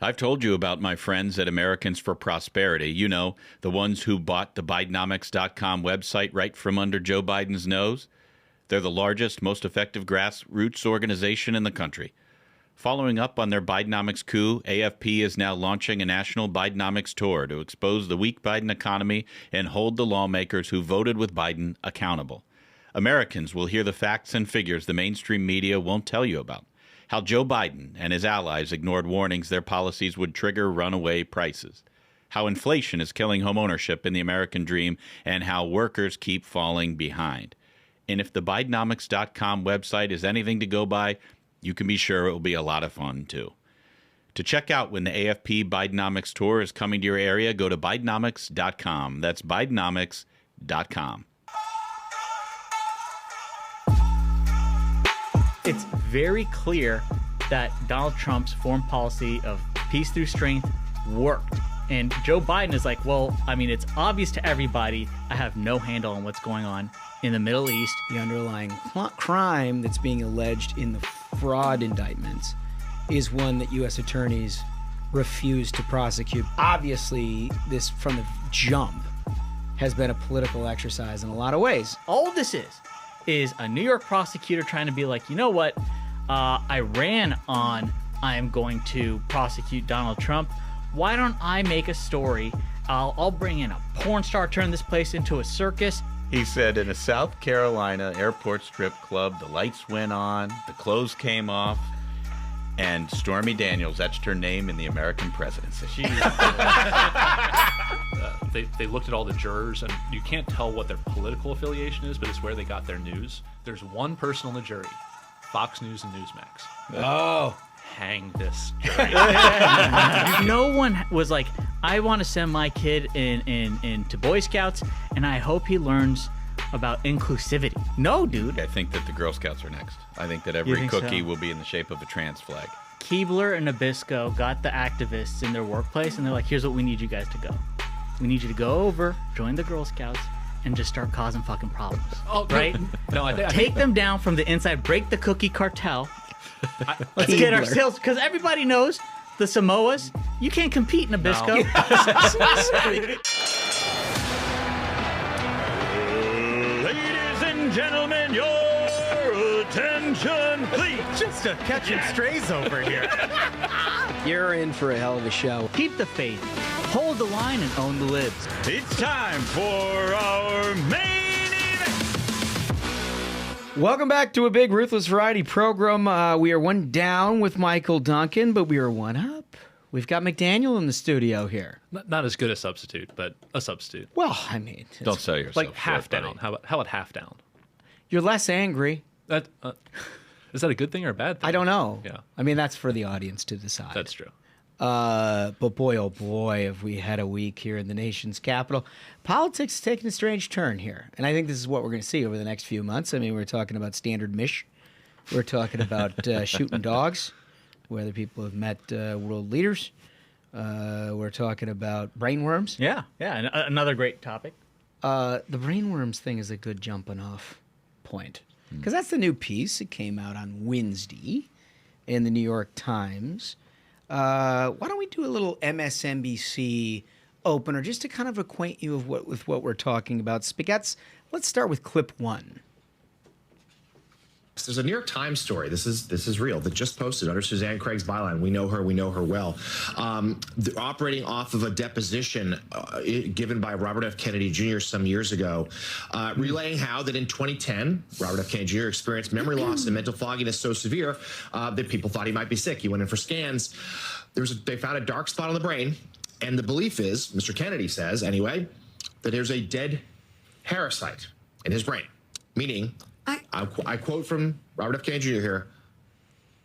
I've told you about my friends at Americans for Prosperity. You know, the ones who bought the Bidenomics.com website right from under Joe Biden's nose. They're the largest, most effective grassroots organization in the country. Following up on their Bidenomics coup, AFP is now launching a national Bidenomics tour to expose the weak Biden economy and hold the lawmakers who voted with Biden accountable. Americans will hear the facts and figures the mainstream media won't tell you about. How Joe Biden and his allies ignored warnings their policies would trigger runaway prices. How inflation is killing homeownership in the American dream, and how workers keep falling behind. And if the Bidenomics.com website is anything to go by, you can be sure it will be a lot of fun, too. To check out when the AFP Bidenomics tour is coming to your area, go to Bidenomics.com. That's Bidenomics.com. It's very clear that Donald Trump's foreign policy of peace through strength worked. And Joe Biden is like, well, I mean, it's obvious to everybody I have no handle on what's going on in the Middle East. The underlying crime that's being alleged in the fraud indictments is one that U.S. attorneys refuse to prosecute. Obviously, this from the jump has been a political exercise in a lot of ways. All this is a New York prosecutor trying to be like, you know what? I ran on I am going to prosecute Donald Trump. Why don't I make a story? I'll bring in a porn star, turn this place into a circus. He said in a South Carolina airport strip club, the lights went on, the clothes came off, and Stormy Daniels etched her name in the American presidency. They looked at all the jurors, and you can't tell what their political affiliation is, but it's where they got their news. There's one person on the jury, Fox News and Newsmax. Oh. Hang this jury. No one was like, I want to send my kid into Boy Scouts, and I hope he learns about inclusivity. No, dude. I think that the Girl Scouts are next. I think that every cookie will be in the shape of a trans flag. Keebler and Nabisco got the activists in their workplace, and they're like, here's what we need you guys to go. We need you to go over, join the Girl Scouts, and just start causing fucking problems. Oh, right? No, I Take them down from the inside, break the cookie cartel. Let's get our sales, because everybody knows the Samoas, you can't compete, Nabisco. Ladies and gentlemen, your attention, please. Just a catching strays over here. You're in for a hell of a show. Keep the faith, hold the line, and own the libs. It's time for our main Welcome back to a big Ruthless Variety Program. We are one down with Michael Duncan, but we are one up. We've got McDaniel in the studio here. Not as good a substitute, but a substitute. Well, I mean, Don't sell yourself. Like half short, buddy. down. How about half down? you're less angry. That is that a good thing or a bad thing? I don't know. Yeah. I mean, that's for the audience to decide. That's true. But boy, oh boy, have we had a week here in the nation's capital. Politics is taking a strange turn here. And I think this is what we're going to see over the next few months. I mean, we're talking about standard mish. We're talking about shooting dogs, whether people have met world leaders. We're talking about brain worms. Yeah, and another great topic. The brain worms thing is a good jumping off point. Because that's the new piece. It came out on Wednesday in the New York Times. Why don't we do a little MSNBC opener just to kind of acquaint you with what we're talking about. Spaghettis, let's start with clip one. There's a New York Times story. This is real. That just posted under Suzanne Craig's byline. We know her well. Operating off of a deposition given by Robert F. Kennedy Jr. some years ago, relaying how that in 2010, Robert F. Kennedy Jr. experienced memory loss and mental fogginess so severe that people thought he might be sick. He went in for scans. They found a dark spot on the brain, and the belief is, Mr. Kennedy says anyway, that there's a dead parasite in his brain, meaning. I quote from Robert F. Kennedy Jr. here.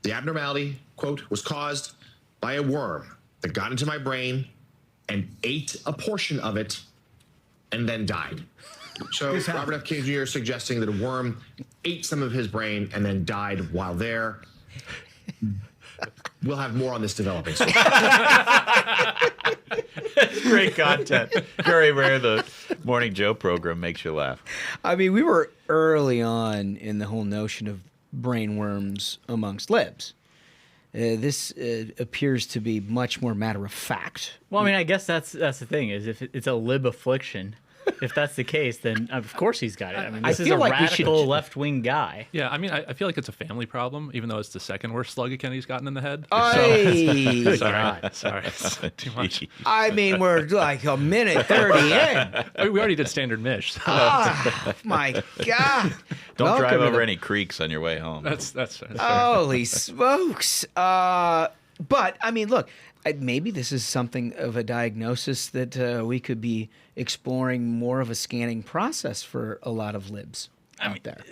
The abnormality, quote, was caused by a worm that got into my brain and ate a portion of it and then died. So Robert F. Kennedy Jr. suggesting that a worm ate some of his brain and then died while there. We'll have more on this developing. Great content. Very rare the Morning Joe program makes you laugh. I mean, we were early on in the whole notion of brain worms amongst libs. This appears to be much more matter of fact. Well, I mean, I guess that's the thing is if it's a lib affliction, if that's the case, then of course he's got it. I mean, this is a radical left-wing guy. Yeah, I mean, I feel like it's a family problem, even though it's the second worst slug Kennedy's gotten in the head. Sorry. Too much. I mean, we're like a minute 30 in. We already did standard Mish. So. Oh, my God. Don't drive over any creeks on your way home. That's Holy smokes. But, I mean, look, maybe this is something of a diagnosis that we could be exploring more of a scanning process for a lot of libs out there.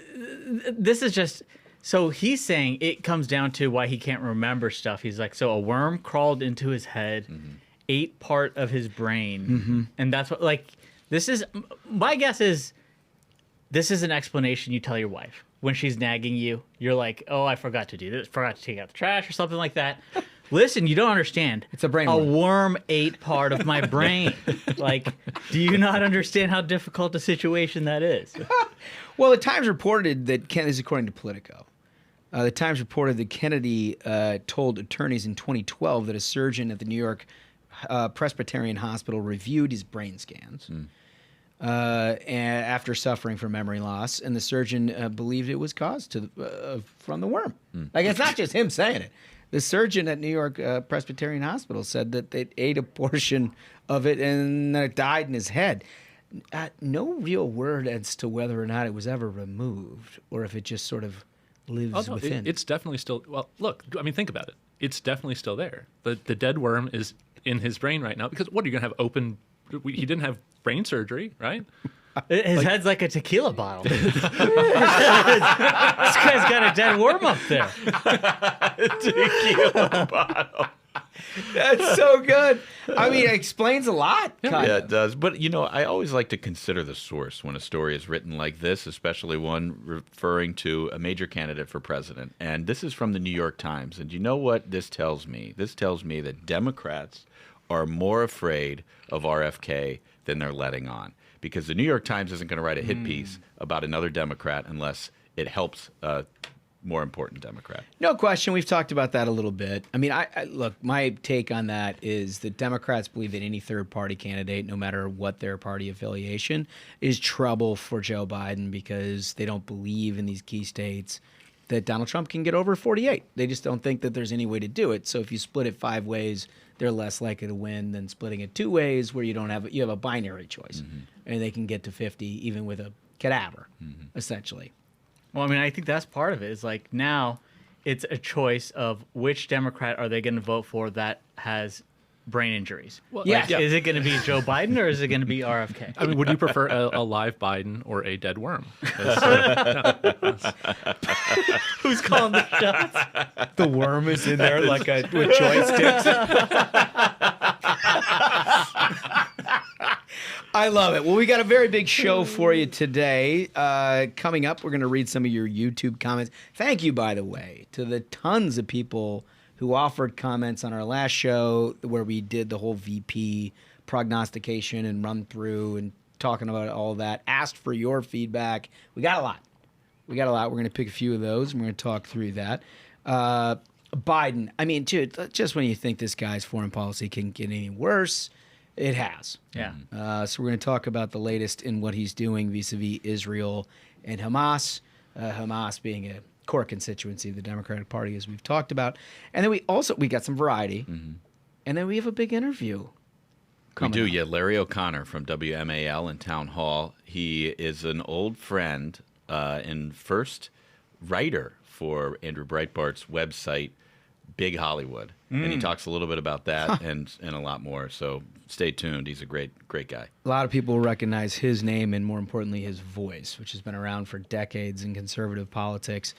This is just... So he's saying it comes down to why he can't remember stuff. He's like, so a worm crawled into his head, ate part of his brain, and that's what, like, this is... My guess is this is an explanation you tell your wife. When she's nagging you, you're like, oh, I forgot to do this, forgot to take out the trash or something like that. Listen, you don't understand. It's a brain worm. worm. A worm ate part of my brain. Like, do you not understand how difficult a situation that is? Well, the Times reported that, this is according to Politico, the Times reported that Kennedy told attorneys in 2012 that a surgeon at the New York Presbyterian Hospital reviewed his brain scans and after suffering from memory loss, and the surgeon believed it was caused from the worm. Like, it's not just him saying it. The surgeon at New York Presbyterian Hospital said that they ate a portion of it and then it died in his head. No real word as to whether or not it was ever removed or if it just sort of lives within. It's definitely still... Well, look, I mean, think about it. It's definitely still there. The dead worm is in his brain right now because what, are you going to have open... He didn't have brain surgery, right? His head's like a tequila bottle. This guy's got a dead worm up there. Tequila bottle. That's so good. I mean, it explains a lot. Yeah, it does. But, you know, I always like to consider the source when a story is written like this, especially one referring to a major candidate for president. And this is from the New York Times. And you know what this tells me? This tells me that Democrats are more afraid of RFK than they're letting on. Because the New York Times isn't going to write a hit piece about another Democrat unless it helps a more important Democrat. No question. We've talked about that a little bit. I mean, look, my take on that is that Democrats believe that any third-party candidate, no matter what their party affiliation, is trouble for Joe Biden because they don't believe in these key states that Donald Trump can get over 48. They just don't think that there's any way to do it. So if you split it 5 ways, they're less likely to win than splitting it 2 ways where you have a binary choice. And they can get to 50 even with a cadaver, essentially. Well, I mean, I think that's part of it. Is like now it's a choice of which Democrat are they going to vote for that has brain injuries. Well, yeah. Is it going to be Joe Biden or is it going to be RFK? I mean, would you prefer a live Biden or a dead worm? Who's calling the shots? The worm is in there like with joysticks. I love it. Well, we got a very big show for you today. Coming up, we're going to read some of your YouTube comments. Thank you, by the way, to the tons of people who offered comments on our last show where we did the whole VP prognostication and run through and talking about all that. Asked for your feedback. We got a lot. We're going to pick a few of those, and we're going to talk through that. Biden, I mean, dude, just when you think this guy's foreign policy can get any worse, it has. Yeah. So we're going to talk about the latest in what he's doing vis-a-vis Israel and Hamas, Hamas being a core constituency of the Democratic Party, as we've talked about. And then we got some variety. And then we have a big interview. We do, yeah. Larry O'Connor from WMAL and Town Hall. He is an old friend and first writer for Andrew Breitbart's website, Big Hollywood. And he talks a little bit about that and a lot more. So stay tuned. He's a great guy. A lot of people recognize his name and, more importantly, his voice, which has been around for decades in conservative politics.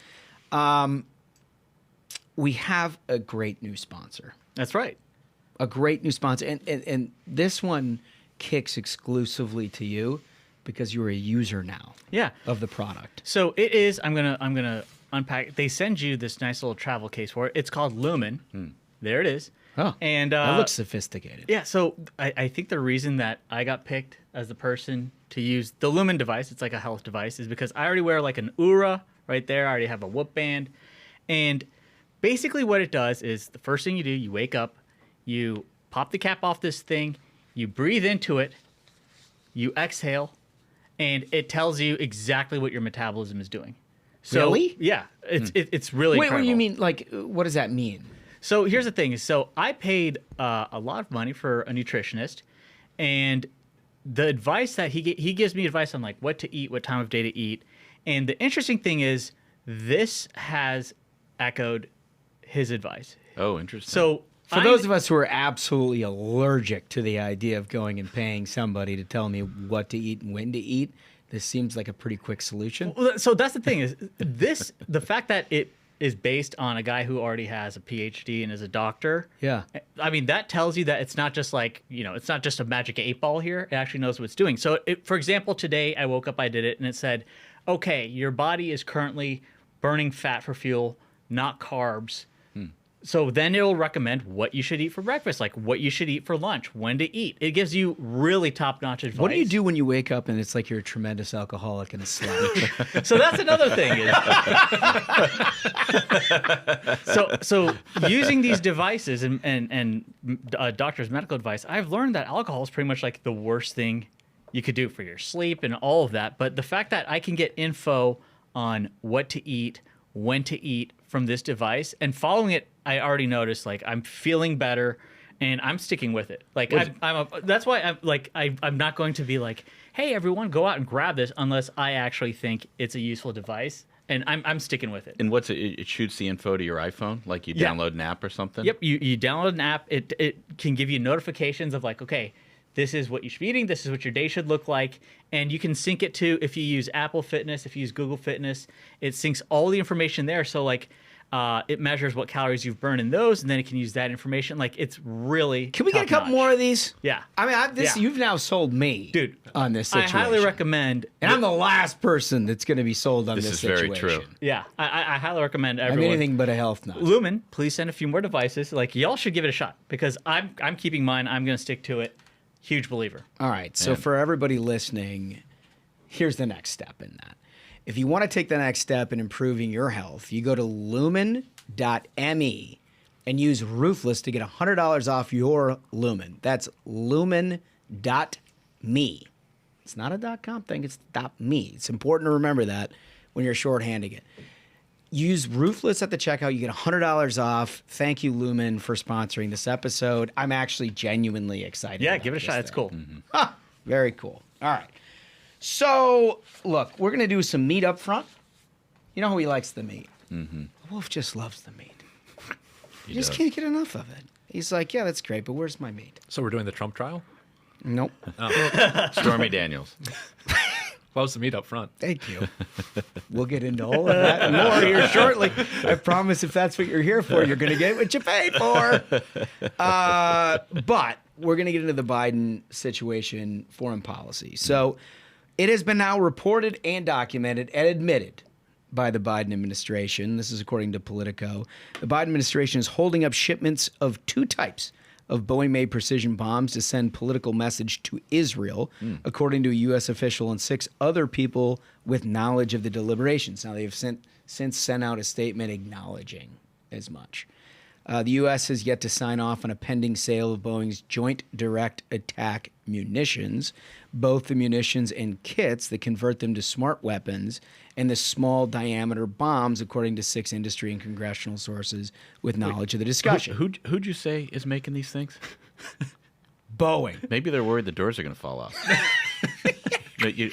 We have a great new sponsor. That's right. A great new sponsor. And this one kicks exclusively to you because you're a user now of the product. So it is, I'm gonna unpack. They send you this nice little travel case for it. It's called Lumen. There it is. Oh, and that looks sophisticated. Yeah, so I think the reason that I got picked as the person to use the Lumen device, it's like a health device, is because I already wear like an Oura right there. I already have a Whoop band. And basically what it does is the first thing you do, you wake up, you pop the cap off this thing, you breathe into it, you exhale, and it tells you exactly what your metabolism is doing. So, Really? Yeah, it's really Wait, what incredible. do you mean? Like, what does that mean? So here's the thing: so I paid a lot of money for a nutritionist, and the advice that he gives me advice on like what to eat, what time of day to eat, and the interesting thing is this has echoed his advice. Oh, interesting. So For those of us who are absolutely allergic to the idea of going and paying somebody to tell me what to eat and when to eat, this seems like a pretty quick solution. So that's the thing is the fact that it is based on a guy who already has a PhD and is a doctor. Yeah. I mean, that tells you that it's not just like, it's not just a magic 8-ball here. It actually knows what it's doing. So, for example, today I woke up, I did it, and it said, okay, your body is currently burning fat for fuel, not carbs. So then it'll recommend what you should eat for breakfast, like what you should eat for lunch, when to eat. It gives you really top-notch advice. What do you do when you wake up and it's like you're a tremendous alcoholic and a slouch? So that's another thing. So using these devices and doctor's medical advice, I've learned that alcohol is pretty much like the worst thing you could do for your sleep and all of that. But the fact that I can get info on what to eat, when to eat from this device, and following it, I already noticed like I'm feeling better, and I'm sticking with it. Like that's why I'm not going to be like, hey everyone, go out and grab this unless I actually think it's a useful device, and I'm sticking with it. And what's it? It shoots the info to your iPhone, like you download an app or something. Yep, you download an app. It can give you notifications of like, okay, this is what you should be eating. This is what your day should look like. And you can sync it to, if you use Apple Fitness, if you use Google Fitness, it syncs all the information there. So like it measures what calories you've burned in those, and then it can use that information. Like it's really Can we get a couple top-notch. more of these? Yeah. I mean, Yeah. you've now sold me, Dude, on this I situation. highly recommend. And I'm the last person that's going to be sold on This this is situation. very true. Yeah, I highly recommend I'm everyone. anything but a health nut. Lumen, please send a few more devices. Like y'all should give it a shot because I'm keeping mine. I'm going to stick to it. Huge believer. All right. So for everybody listening, here's the next step in that. If you want to take the next step in improving your health, you go to lumen.me and use Ruthless to get $100 off your Lumen. That's lumen.me. It's not a .com thing. It's .me. It's important to remember that when you're shorthanding it. Use Ruthless at the checkout. You get $100 off. Thank you, Lumen, for sponsoring this episode. I'm actually genuinely excited. Yeah, about give it a this shot. It's thing. cool. Huh, very cool. All right. So, look, we're going to do some meat up front. You know how he likes the meat? Mm-hmm. Wolf just loves the meat. He just can't get enough of it. He's like, yeah, that's great, but where's my meat? So we're doing the Trump trial? Nope. Stormy Daniels. Loves the meat up front. Thank you. We'll get into all of that and more here shortly. I promise if that's what you're here for, you're going to get what you paid for. But we're going to get into the Biden situation, foreign policy. So it has been now reported and documented and admitted by the Biden administration. This is according to Politico. The Biden administration is holding up shipments of two types of Boeing-made precision bombs to send political message to Israel, according to a U.S. official and 6 other people with knowledge of the deliberations. Now, they have since sent out a statement acknowledging as much. The U.S. has yet to sign off on a pending sale of Boeing's Joint Direct Attack munitions, both the munitions and kits that convert them to smart weapons and the small diameter bombs, according to 6 industry and congressional sources with knowledge of the discussion. Who'd you say is making these things? Boeing. Maybe they're worried the doors are going to fall off.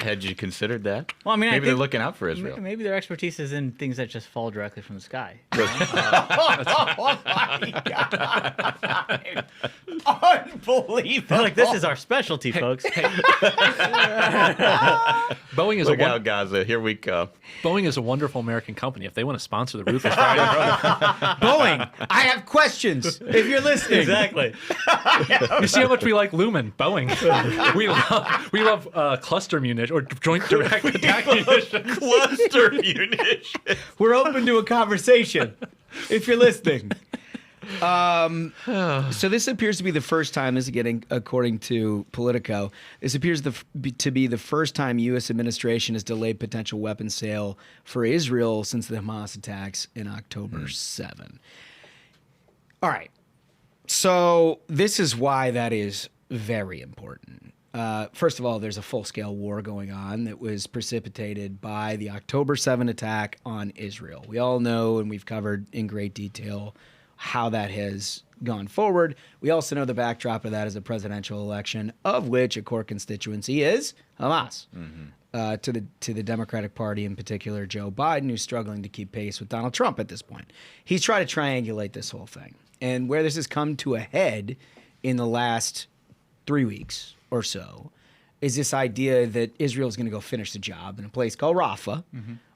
Had you considered that? Well, I mean, maybe they're looking out for Israel. Maybe their expertise is in things that just fall directly from the sky. Oh my God. Unbelievable. They're like, this is our specialty, folks. Boeing is Look out, Gaza. Here we come. Boeing is a wonderful American company. If they want to sponsor the Ruthless Variety Program, Boeing, I have questions if you're listening. Exactly. you see how much we like Lumen. Boeing, we love cluster munition or joint direct attack munition. Cluster munition. We're open to a conversation if you're listening. So this appears to be the first time, this is getting, according to Politico, this appears to be the first time U.S. administration has delayed potential weapons sale for Israel since the Hamas attacks in October 7. All right. So this is why that is very important. First of all, there's a full-scale war going on that was precipitated by the October 7 attack on Israel. We all know, and we've covered in great detail, how that has gone forward. We also know the backdrop of that is a presidential election, of which a core constituency is Hamas. To the Democratic Party, in particular, Joe Biden, who's struggling to keep pace with Donald Trump at this point. He's trying to triangulate this whole thing. And where this has come to a head in the last 3 weeks or so is this idea that Israel is going to go finish the job in a place called Rafah,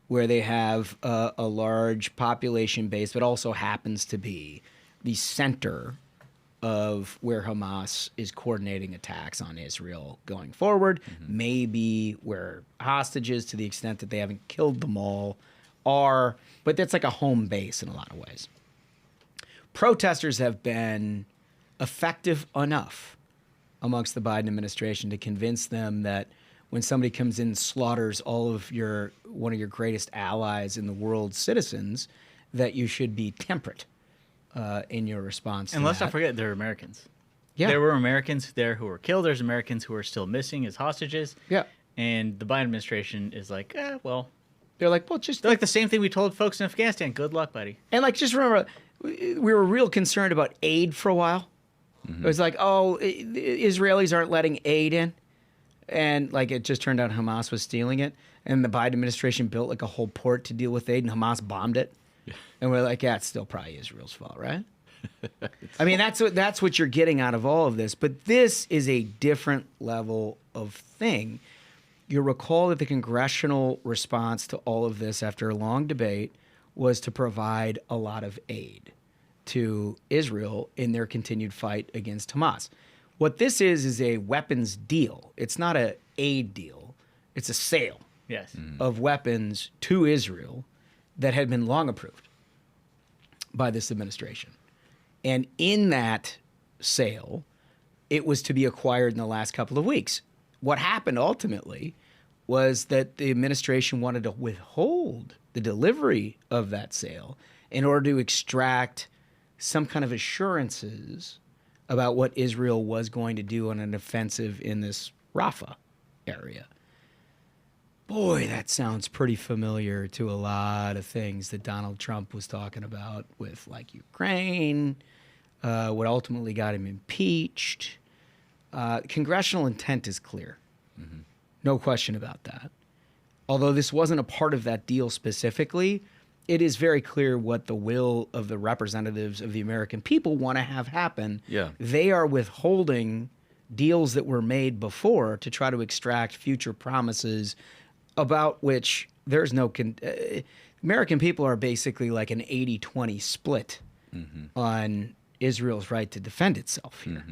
where they have a large population base, but also happens to be the center of where Hamas is coordinating attacks on Israel going forward, maybe where hostages, to the extent that they haven't killed them all, are, but that's like a home base in a lot of ways. Protesters have been effective enough amongst the Biden administration to convince them that when somebody comes in and slaughters one of your greatest allies in the world, citizens, that you should be temperate in your response to And let's that. not forget, they're Americans. Yeah. There were Americans there who were killed. There's Americans who are still missing as hostages. Yeah. And the Biden administration is like, well, They're like, well, just they're like the same thing we told folks in Afghanistan. Good luck, buddy. And like, just remember, we were real concerned about aid for a while. It was like, oh, the Israelis aren't letting aid in. And like, it just turned out Hamas was stealing it. And the Biden administration built like a whole port to deal with aid, and Hamas bombed it. And we're like, yeah, it's still probably Israel's fault, right? I mean, that's what you're getting out of all of this. But this is a different level of thing. You'll recall that the congressional response to all of this after a long debate was to provide a lot of aid to Israel in their continued fight against Hamas. What this is a weapons deal. It's not an aid deal. It's a sale Yes. of weapons to Israel that had been long approved by this administration. And in that sale, it was to be acquired in the last couple of weeks. What happened ultimately was that the administration wanted to withhold the delivery of that sale in order to extract some kind of assurances about what Israel was going to do on an offensive in this Rafah area. Boy, that sounds pretty familiar to a lot of things that Donald Trump was talking about with, like, Ukraine, what ultimately got him impeached. Congressional intent is clear. No question about that. Although this wasn't a part of that deal specifically, it is very clear what the will of the representatives of the American people want to have happen. Yeah. They are withholding deals that were made before to try to extract future promises about which there's no... American people are basically like an 80-20 split on Israel's right to defend itself here.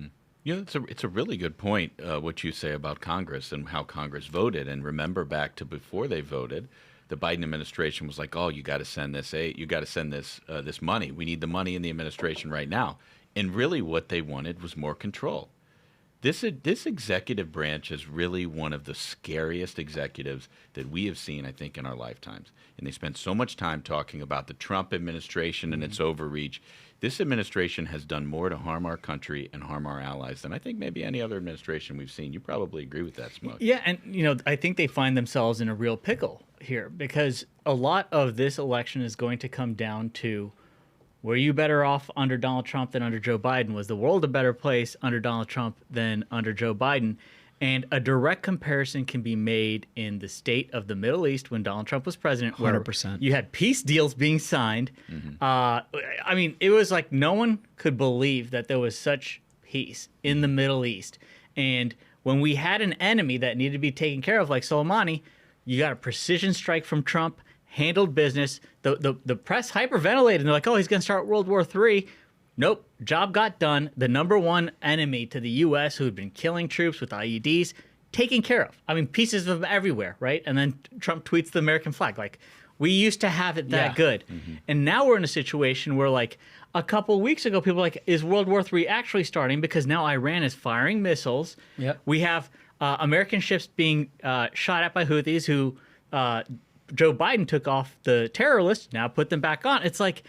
You know, it's a really good point, what you say about Congress and how Congress voted. And remember back to before they voted, the Biden administration was like, oh, you got to send this aid, you got to send this this money. We need the money in the administration right now. And really what they wanted was more control. This executive branch is really one of the scariest executives that we have seen, I think, in our lifetimes. And they spent so much time talking about the Trump administration and its overreach. This administration has done more to harm our country and harm our allies than I think maybe any other administration we've seen. You probably agree with that, Smug. Yeah, and I think they find themselves in a real pickle here because a lot of this election is going to come down to, were you better off under Donald Trump than under Joe Biden? Was the world a better place under Donald Trump than under Joe Biden? And a direct comparison can be made in the state of the Middle East when Donald Trump was president, where 100%. you had peace deals being signed. I mean, it was like no one could believe that there was such peace in the Middle East. And when we had an enemy that needed to be taken care of, like Soleimani, you got a precision strike from Trump, handled business. The press hyperventilated. And they're like, oh, he's going to start World War III. Nope. Job got done. The number one enemy to the U.S. who had been killing troops with IEDs, taken care of. I mean, pieces of them everywhere, right? And then Trump tweets the American flag. Like, we used to have it that good. And now we're in a situation where, like, a couple weeks ago, people were like, is World War III actually starting? Because now Iran is firing missiles. Yep. We have American ships being shot at by Houthis who Joe Biden took off the terror list, now put them back on. It's like,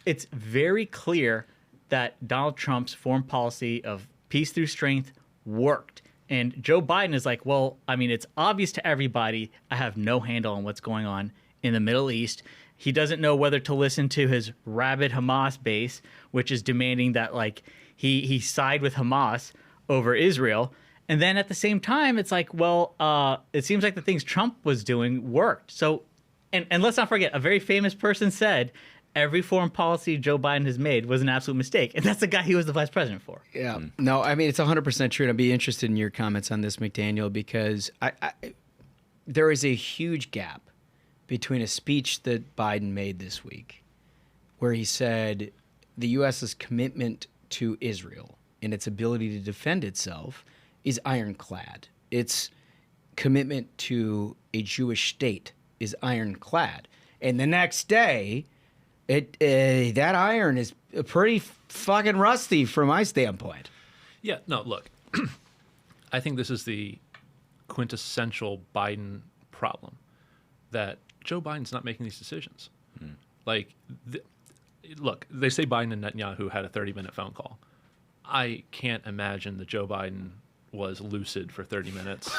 it's very clear that Donald Trump's foreign policy of peace through strength worked. And Joe Biden is like, well, I mean, it's obvious to everybody I have no handle on what's going on in the Middle East. He doesn't know whether to listen to his rabid Hamas base, which is demanding that like he side with Hamas over Israel. And then at the same time, it's like, well, it seems like the things Trump was doing worked. So, and let's not forget, a very famous person said, every foreign policy Joe Biden has made was an absolute mistake. And that's the guy he was the vice president for. Yeah. No, I mean, it's 100% true. And I'd be interested in your comments on this, McDaniel, because there is a huge gap between a speech that Biden made this week where he said the U.S.'s commitment to Israel and its ability to defend itself is ironclad. Its commitment to a Jewish state is ironclad. And the next day, that iron is pretty fucking rusty from my standpoint. Yeah, no, look, I think this is the quintessential Biden problem, that Joe Biden's not making these decisions. Like, look, they say Biden and Netanyahu had a 30-minute phone call. I can't imagine that Joe Biden was lucid for 30 minutes.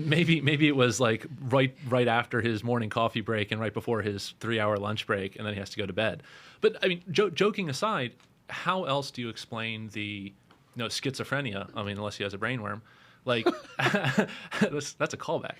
Maybe it was like right after his morning coffee break and right before his 3-hour lunch break, and then he has to go to bed. But I mean, joking aside, how else do you explain the schizophrenia? I mean, unless he has a brain worm. Like that's a callback.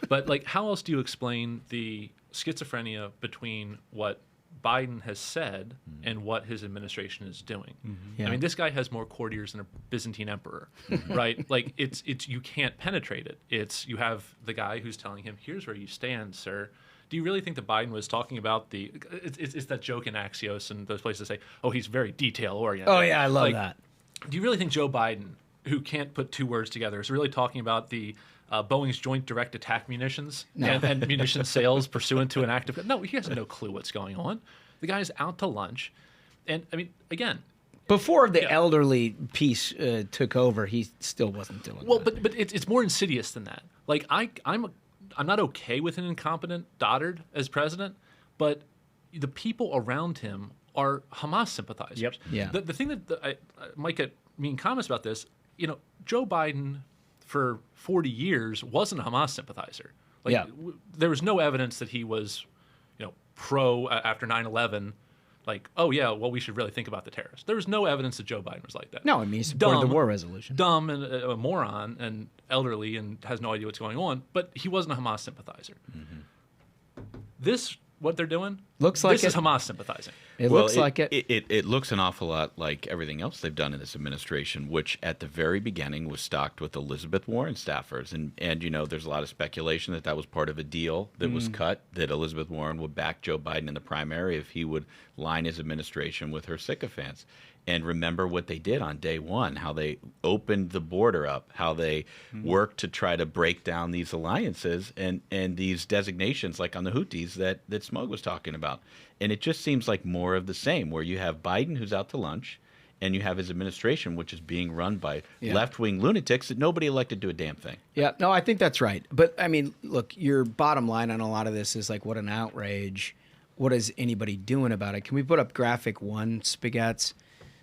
But like, how else do you explain the schizophrenia between what Biden has said and what his administration is doing? Yeah. I mean, this guy has more courtiers than a Byzantine emperor, right? Like, it's you can't penetrate it. You have the guy who's telling him, "Here's where you stand, sir." Do you really think that Biden was talking about it's that joke in Axios and those places say, "Oh, he's very detail oriented." Oh yeah, I love that. Do you really think Joe Biden, who can't put two words together, is really talking about the Boeing's Joint Direct Attack munitions and munition sales pursuant to an act of... No, he has no clue what's going on. The guy's out to lunch. And, I mean, again... Before the elderly piece took over, he still wasn't doing that. But it's more insidious than that. Like, I'm not okay with an incompetent Doddard as president, but the people around him are Hamas sympathizers. Yep. Yeah. The thing that I might get mean comments about this, Joe Biden for 40 years wasn't a Hamas sympathizer. Like, there was no evidence that he was, pro after 9/11. Like, oh yeah, well, we should really think about the terrorists. There was no evidence that Joe Biden was like that. No, I mean, he supported the war resolution. Dumb and a moron and elderly and has no idea what's going on, but he wasn't a Hamas sympathizer. This, what they're doing, looks like this is Hamas sympathizing. It looks like it. It looks an awful lot like everything else they've done in this administration, which at the very beginning was stocked with Elizabeth Warren staffers. And there's a lot of speculation that was part of a deal that was cut, that Elizabeth Warren would back Joe Biden in the primary if he would line his administration with her sycophants. And remember what they did on day one, how they opened the border up, how they worked to try to break down these alliances and these designations like on the Houthis that Smug was talking about. And it just seems like more of the same, where you have Biden who's out to lunch and you have his administration, which is being run by left-wing lunatics that nobody elected to do a damn thing. Yeah, no, I think that's right. But, I mean, look, your bottom line on a lot of this is like, what an outrage. What is anybody doing about it? Can we put up graphic 1, Spaghetts?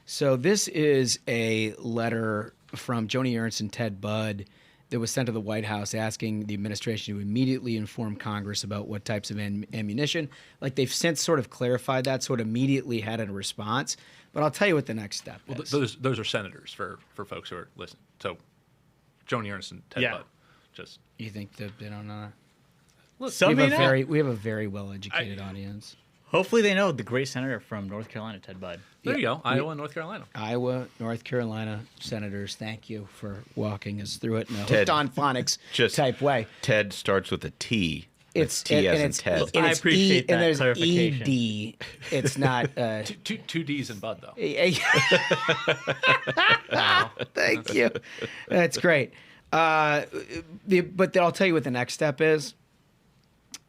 So this is a letter from Joni Ernst and Ted Budd that was sent to the White House asking the administration to immediately inform Congress about what types of ammunition. Like, they've since sort of clarified that, so it immediately had a response. But I'll tell you what the next step is. Those are senators for folks who are listening. So Joni Ernst and Ted Budd. Just You think that they don't know that? Look, We have a very well-educated audience. Hopefully they know the great senator from North Carolina, Ted Budd. There you go. Iowa and North Carolina. Iowa, North Carolina senators, thank you for walking us through it in a hooked-on phonics type way. Ted starts with a T. It's T as in Ted. I appreciate that and there's clarification. ED. It's not... Two D's in Bud, though. Thank you. That's great. But I'll tell you what the next step is.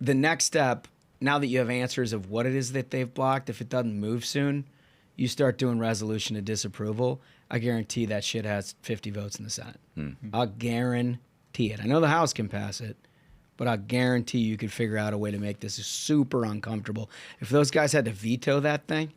The next step now that you have answers of what it is that they've blocked, if it doesn't move soon, you start doing resolution of disapproval, I guarantee that shit has 50 votes in the Senate. I'll guarantee it. I know the House can pass it, but I'll guarantee you could figure out a way to make this super uncomfortable. If those guys had to veto that thing,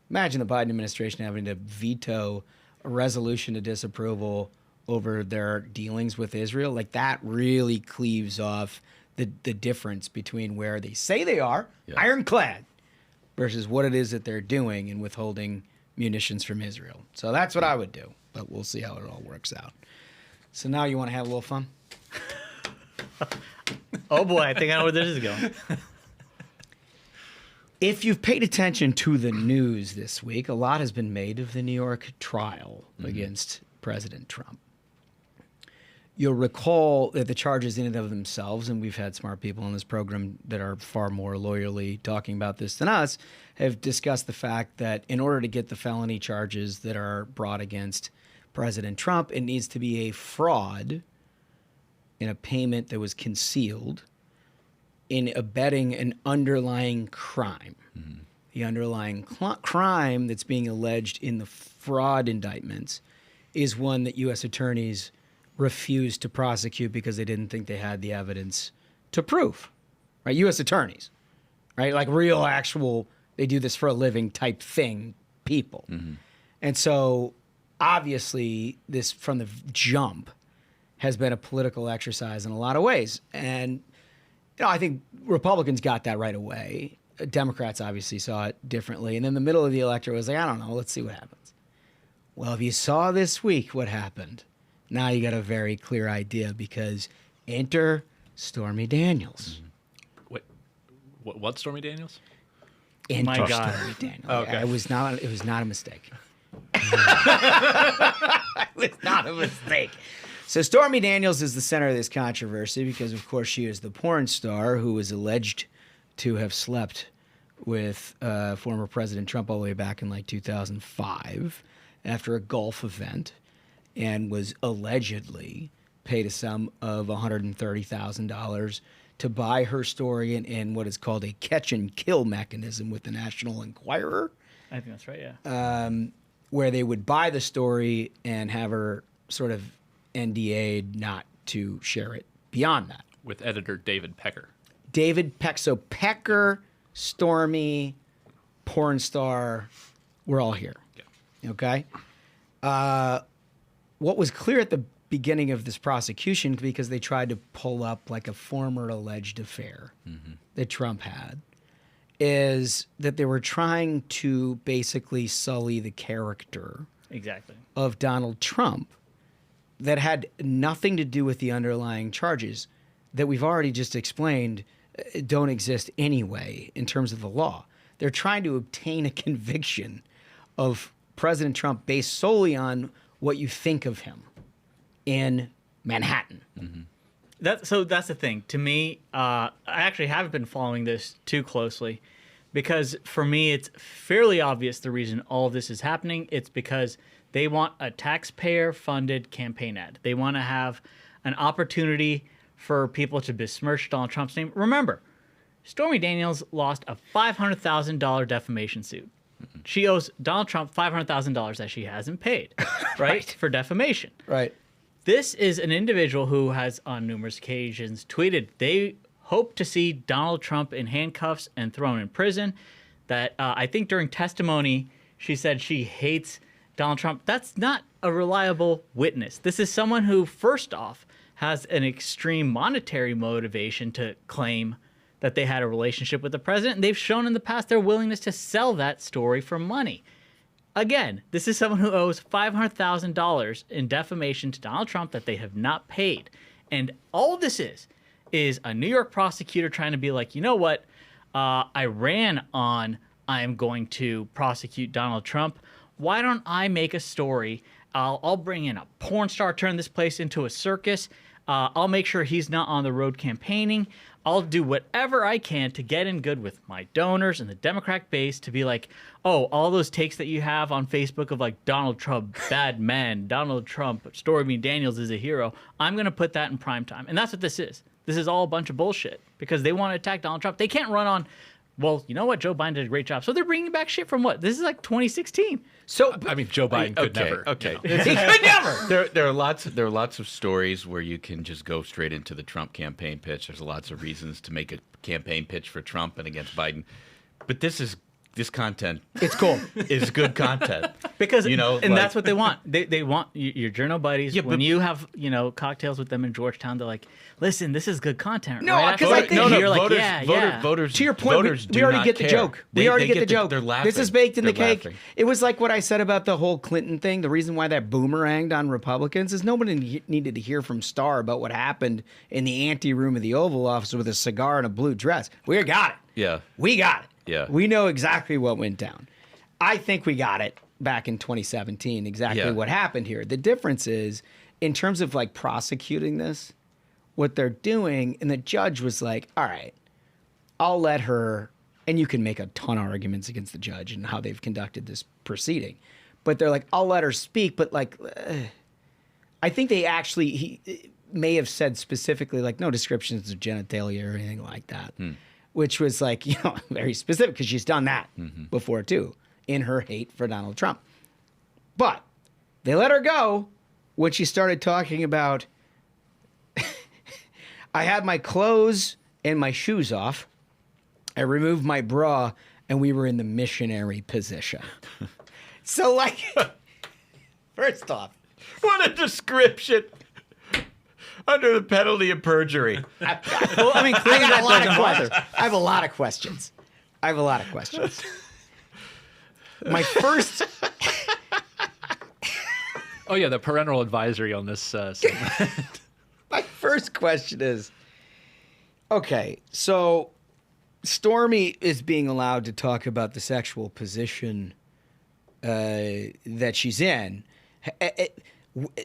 imagine the Biden administration having to veto a resolution of disapproval over their dealings with Israel. Like, that really cleaves off the difference between where they say they are, ironclad, versus what it is that they're doing in withholding munitions from Israel. So that's what I would do, but we'll see how it all works out. So now you want to have a little fun? Oh boy, I think I know where this is going. If you've paid attention to the news this week, a lot has been made of the New York trial against President Trump. You'll recall that the charges in and of themselves, and we've had smart people on this program that are far more loyally talking about this than us, have discussed the fact that in order to get the felony charges that are brought against President Trump, it needs to be a fraud in a payment that was concealed in abetting an underlying crime. The underlying crime that's being alleged in the fraud indictments is one that U.S. attorneys refused to prosecute because they didn't think they had the evidence to prove, right? U.S. attorneys, right? Like real, actual, they do this for a living type thing, people. And so obviously this from the jump has been a political exercise in a lot of ways. And, you know, I think Republicans got that right away. Democrats obviously saw it differently. And in the middle of the electorate was like, I don't know, let's see what happens. Well, if you saw this week what happened, now you got a very clear idea because enter Stormy Daniels. Wait, what Stormy Daniels? Enter My God. Stormy Daniels. Okay. It was not a mistake. It was not a mistake. So Stormy Daniels is the center of this controversy because, of course, she is the porn star who was alleged to have slept with former President Trump all the way back in like 2005 after a golf event, and was allegedly paid a sum of $130,000 to buy her story in what is called a catch and kill mechanism with the National Enquirer, I think that's right, yeah. where they would buy the story and have her sort of NDA'd not to share it beyond that. With editor David Pecker. David Peck. So Pecker, Stormy, porn star, we're all here. Yeah. Okay? What was clear at the beginning of this prosecution, because they tried to pull up like a former alleged affair that Trump had, is that they were trying to basically sully the character Exactly. of Donald Trump that had nothing to do with the underlying charges that we've already just explained don't exist anyway in terms of the law. They're trying to obtain a conviction of President Trump based solely on what you think of him in Manhattan. So that's the thing. To me, I actually haven't been following this too closely because for me, it's fairly obvious the reason all of this is happening. It's because they want a taxpayer-funded campaign ad. They want to have an opportunity for people to besmirch Donald Trump's name. Remember, Stormy Daniels lost a $500,000 defamation suit. She owes Donald Trump $500,000 that she hasn't paid, right, for defamation. Right. This is an individual who has on numerous occasions tweeted they hope to see Donald Trump in handcuffs and thrown in prison. That I think during testimony, she said she hates Donald Trump. That's not a reliable witness. This is someone who, first off, has an extreme monetary motivation to claim that they had a relationship with the president. And they've shown in the past their willingness to sell that story for money. Again, this is someone who owes $500,000 in defamation to Donald Trump that they have not paid. And all this is a New York prosecutor trying to be like, you know what? I ran on I am going to prosecute Donald Trump. Why don't I make a story? I'll bring in a porn star, turn this place into a circus. I'll make sure he's not on the road campaigning. I'll do whatever I can to get in good with my donors and the Democratic base to be like, oh, all those takes that you have on Facebook of like Donald Trump, bad man, Donald Trump, Stormy Daniels is a hero. I'm going to put that in prime time. And that's what this is. This is all a bunch of bullshit because they want to attack Donald Trump. They can't run on, well, you know what? Joe Biden did a great job. So they're bringing back shit from what? This is like 2016. So I mean, Joe Biden could never. Okay. he could never. There are lots of stories where you can just go straight into the Trump campaign pitch. There's lots of reasons to make a campaign pitch for Trump and against Biden, but this content, It's cool. is good content Because like- that's what they want. They want your journal buddies. Yeah, when but- you have cocktails with them in Georgetown, they're like, "Listen, this is good content." No, right? 'cause I think- you're like, voters, yeah, voter- yeah. voters, To your point, voters we do already not get the care. joke. They We already get get the joke. They're laughing. This is baked in the They're cake. laughing. It was like what I said about the whole Clinton thing. The reason why that boomeranged on Republicans is nobody needed to hear from Starr about what happened in the ante room of the Oval Office with a cigar and a blue dress. We got it. Yeah. We got it. Yeah. We know exactly what went down. I think we got it back in 2017, exactly Yeah. what happened here. The difference is, in terms of like prosecuting this, what they're doing, and the judge was like, all right, I'll let her, and you can make a ton of arguments against the judge and how they've conducted this proceeding, but they're like, I'll let her speak, but like, I think he may have said specifically like no descriptions of genitalia or anything like that, which was like, very specific because she's done that before too in her hate for Donald Trump. But they let her go when she started talking about, I had my clothes and my shoes off. I removed my bra and we were in the missionary position. So like, first off, What a description! Under the penalty of perjury. Well, I mean, I clearly got that a lot of doesn't bother. questions. I have a lot of questions. My first, Oh yeah, the parental advisory on this segment. my first question is, okay, so Stormy is being allowed to talk about the sexual position that she's in.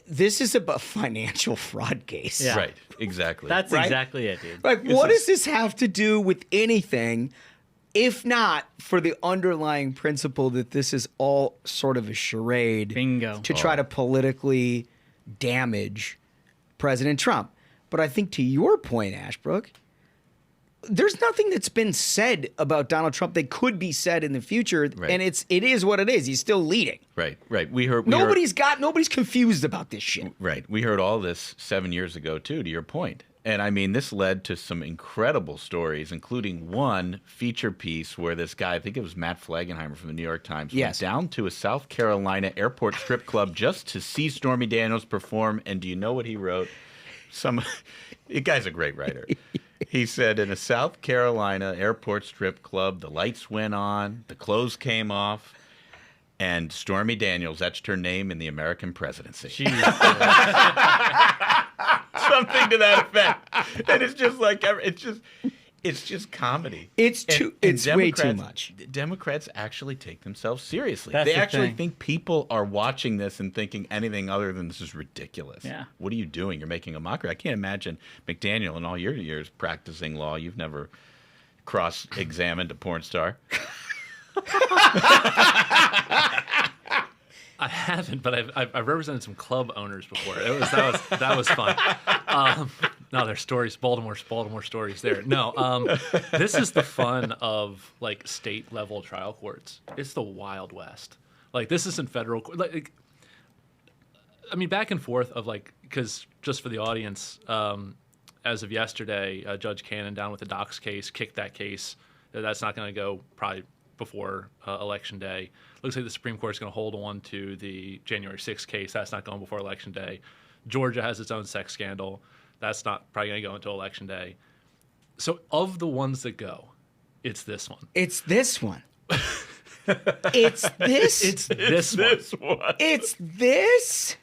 This is a financial fraud case. Yeah. Right, exactly. That's Right? exactly it, dude. Like, what does this have to do with anything, if not for the underlying principle that this is all sort of a charade Bingo. to try to politically damage President Trump? But I think to your point, Ashbrook, there's nothing that's been said about Donald Trump that could be said in the future, Right. and it is what it is. He's still leading. Right. We heard Nobody's confused about this shit. Right. We heard all this 7 years ago, too, to your point. And I mean, this led to some incredible stories, including one feature piece where this guy, I think it was Matt Flagenheimer from the New York Times, Yes. went down to a South Carolina airport strip club just to see Stormy Daniels perform. And do you know what he wrote? The guy's a great writer. He said, in a South Carolina airport strip club, the lights went on, the clothes came off, and Stormy Daniels etched her name in the American presidency. Jeez. Something to that effect. And it's just like, it's just comedy. It's way too Democrats- much. Democrats actually take themselves seriously. That's They the actually thing. think people are watching this and thinking anything other than this is ridiculous. Yeah. What are you doing? You're making a mockery. I can't imagine McDaniel in all your years practicing law. You've never cross-examined a porn star. I haven't, but I've represented some club owners before. That was fun. No, there's stories, Baltimore stories there. No, this is the fun of like state level trial courts. It's the Wild West. Like this isn't federal court. Like, I mean, back and forth of like, because just for the audience, as of yesterday, Judge Cannon down with the Docs case kicked that case. That's not going to go probably before Election Day. Looks like the Supreme Court is going to hold on to the January 6th case. That's not going before Election Day. Georgia has its own sex scandal. That's not probably going to go until Election Day. So of the ones that go, it's this one. It's this one. It's this. It's this one. It's this.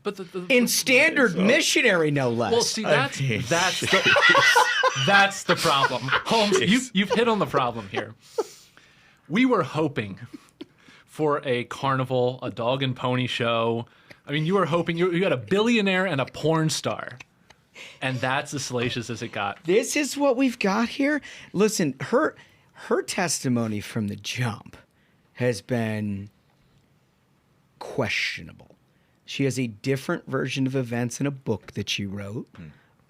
But the In standard missionary, no less. well, see, that's the problem, Holmes. You've hit on the problem here. We were hoping for a carnival, a dog and pony show. I mean, you were hoping you had a billionaire and a porn star, and that's as salacious as it got. This is what we've got here. Listen, her testimony from the jump has been questionable. She has a different version of events in a book that she wrote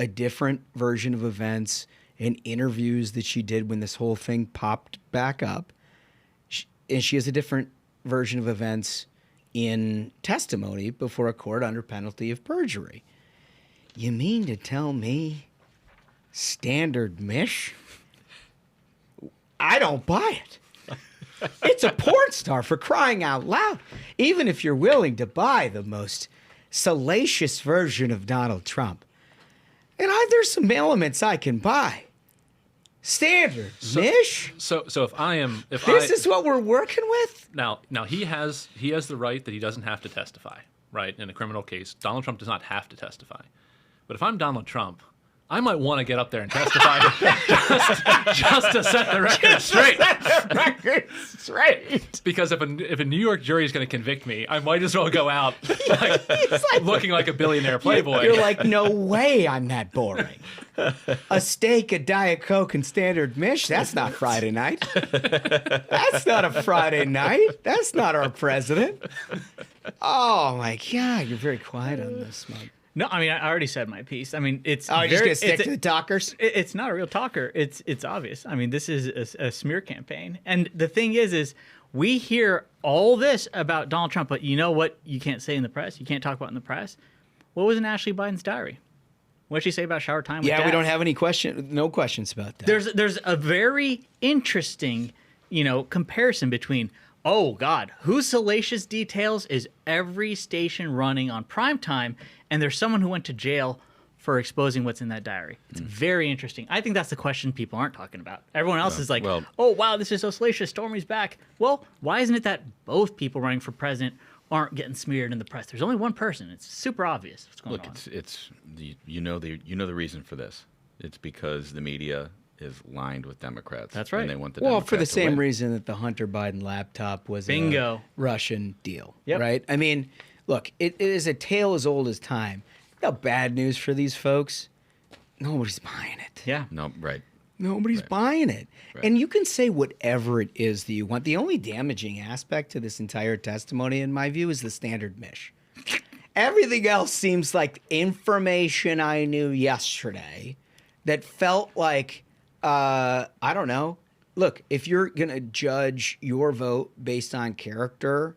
a different version of events in interviews that she did when this whole thing popped back up. And she has a different version of events in testimony before a court under penalty of perjury. You mean to tell me standard mish? I don't buy it. It's a porn star, for crying out loud. Even if you're willing to buy the most salacious version of Donald Trump, and there's some elements I can buy. Standard mish? So if this is what we're working with? Now he has the right that he doesn't have to testify, right? In a criminal case, Donald Trump does not have to testify. But if I'm Donald Trump, I might want to get up there and testify just to set the record straight. Because if a New York jury is going to convict me, I might as well go out looking like a billionaire playboy. You're like, no way I'm that boring. A steak, a Diet Coke, and standard mish? That's not Friday night. That's not a Friday night. That's not our president. Oh, my God. You're very quiet on this, Mike. No, I mean, I already said my piece. I mean, it's just gonna stick to the talkers? It's not a real talker. It's obvious. I mean, this is a smear campaign. And the thing is we hear all this about Donald Trump, but you know what you can't say in the press? You can't talk about in the press? What was in Ashley Biden's diary? What did she say about shower time with Dad? We don't have any no questions about that. There's a very interesting, comparison between, oh, God, whose salacious details is every station running on prime time, and there's someone who went to jail for exposing what's in that diary. It's very interesting. I think that's the question people aren't talking about. Everyone else is like, oh, wow, this is so salacious. Stormy's back. Well, why isn't it that both people running for president aren't getting smeared in the press? There's only one person. It's super obvious what's going on. Look, it's the reason for this. It's because the media is lined with Democrats. That's right. And they want the Democrats for the to same win. reason that the Hunter Biden laptop was Bingo. a Russian deal, Yep. right? I mean, look, it is a tale as old as time. No bad news for these folks. Nobody's buying it. Yeah. No, right. Nobody's buying it. Right. And you can say whatever it is that you want. The only damaging aspect to this entire testimony, in my view, is the standard mish. Everything else seems like information I knew yesterday that felt like, I don't know. Look, if you're going to judge your vote based on character,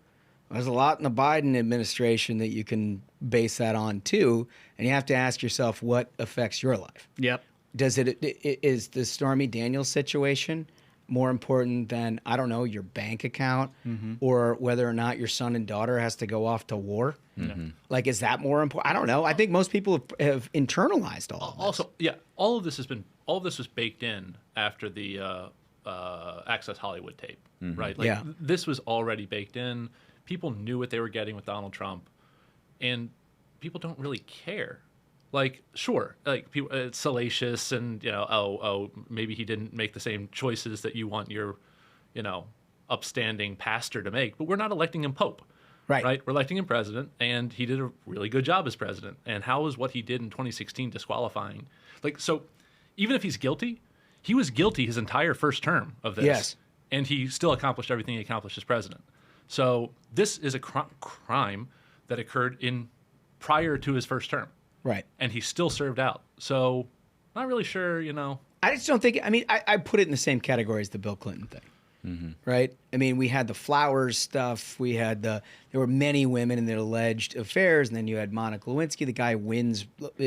there's a lot in the Biden administration that you can base that on too. And you have to ask yourself what affects your life. Yep. Is the Stormy Daniels situation more important than, I don't know, your bank account or whether or not your son and daughter has to go off to war? Mm-hmm. Like, is that more important? I don't know. I think most people have internalized all of this. Also, yeah, all of this was baked in after the Access Hollywood tape, right? Like, this was already baked in. People knew what they were getting with Donald Trump, and people don't really care. Like, sure, like people, it's salacious, and maybe he didn't make the same choices that you want your, upstanding pastor to make. But we're not electing him pope, right? We're electing him president, and he did a really good job as president. And how is what he did in 2016 disqualifying? Like, so even if he's guilty, he was guilty his entire first term of this, yes, and he still accomplished everything he accomplished as president. So this is a crime that occurred prior to his first term. Right. And he still served out. So not really sure, I just don't think, I put it in the same category as the Bill Clinton thing, right? I mean, we had the flowers stuff. There were many women in their alleged affairs. And then you had Monica Lewinsky. The guy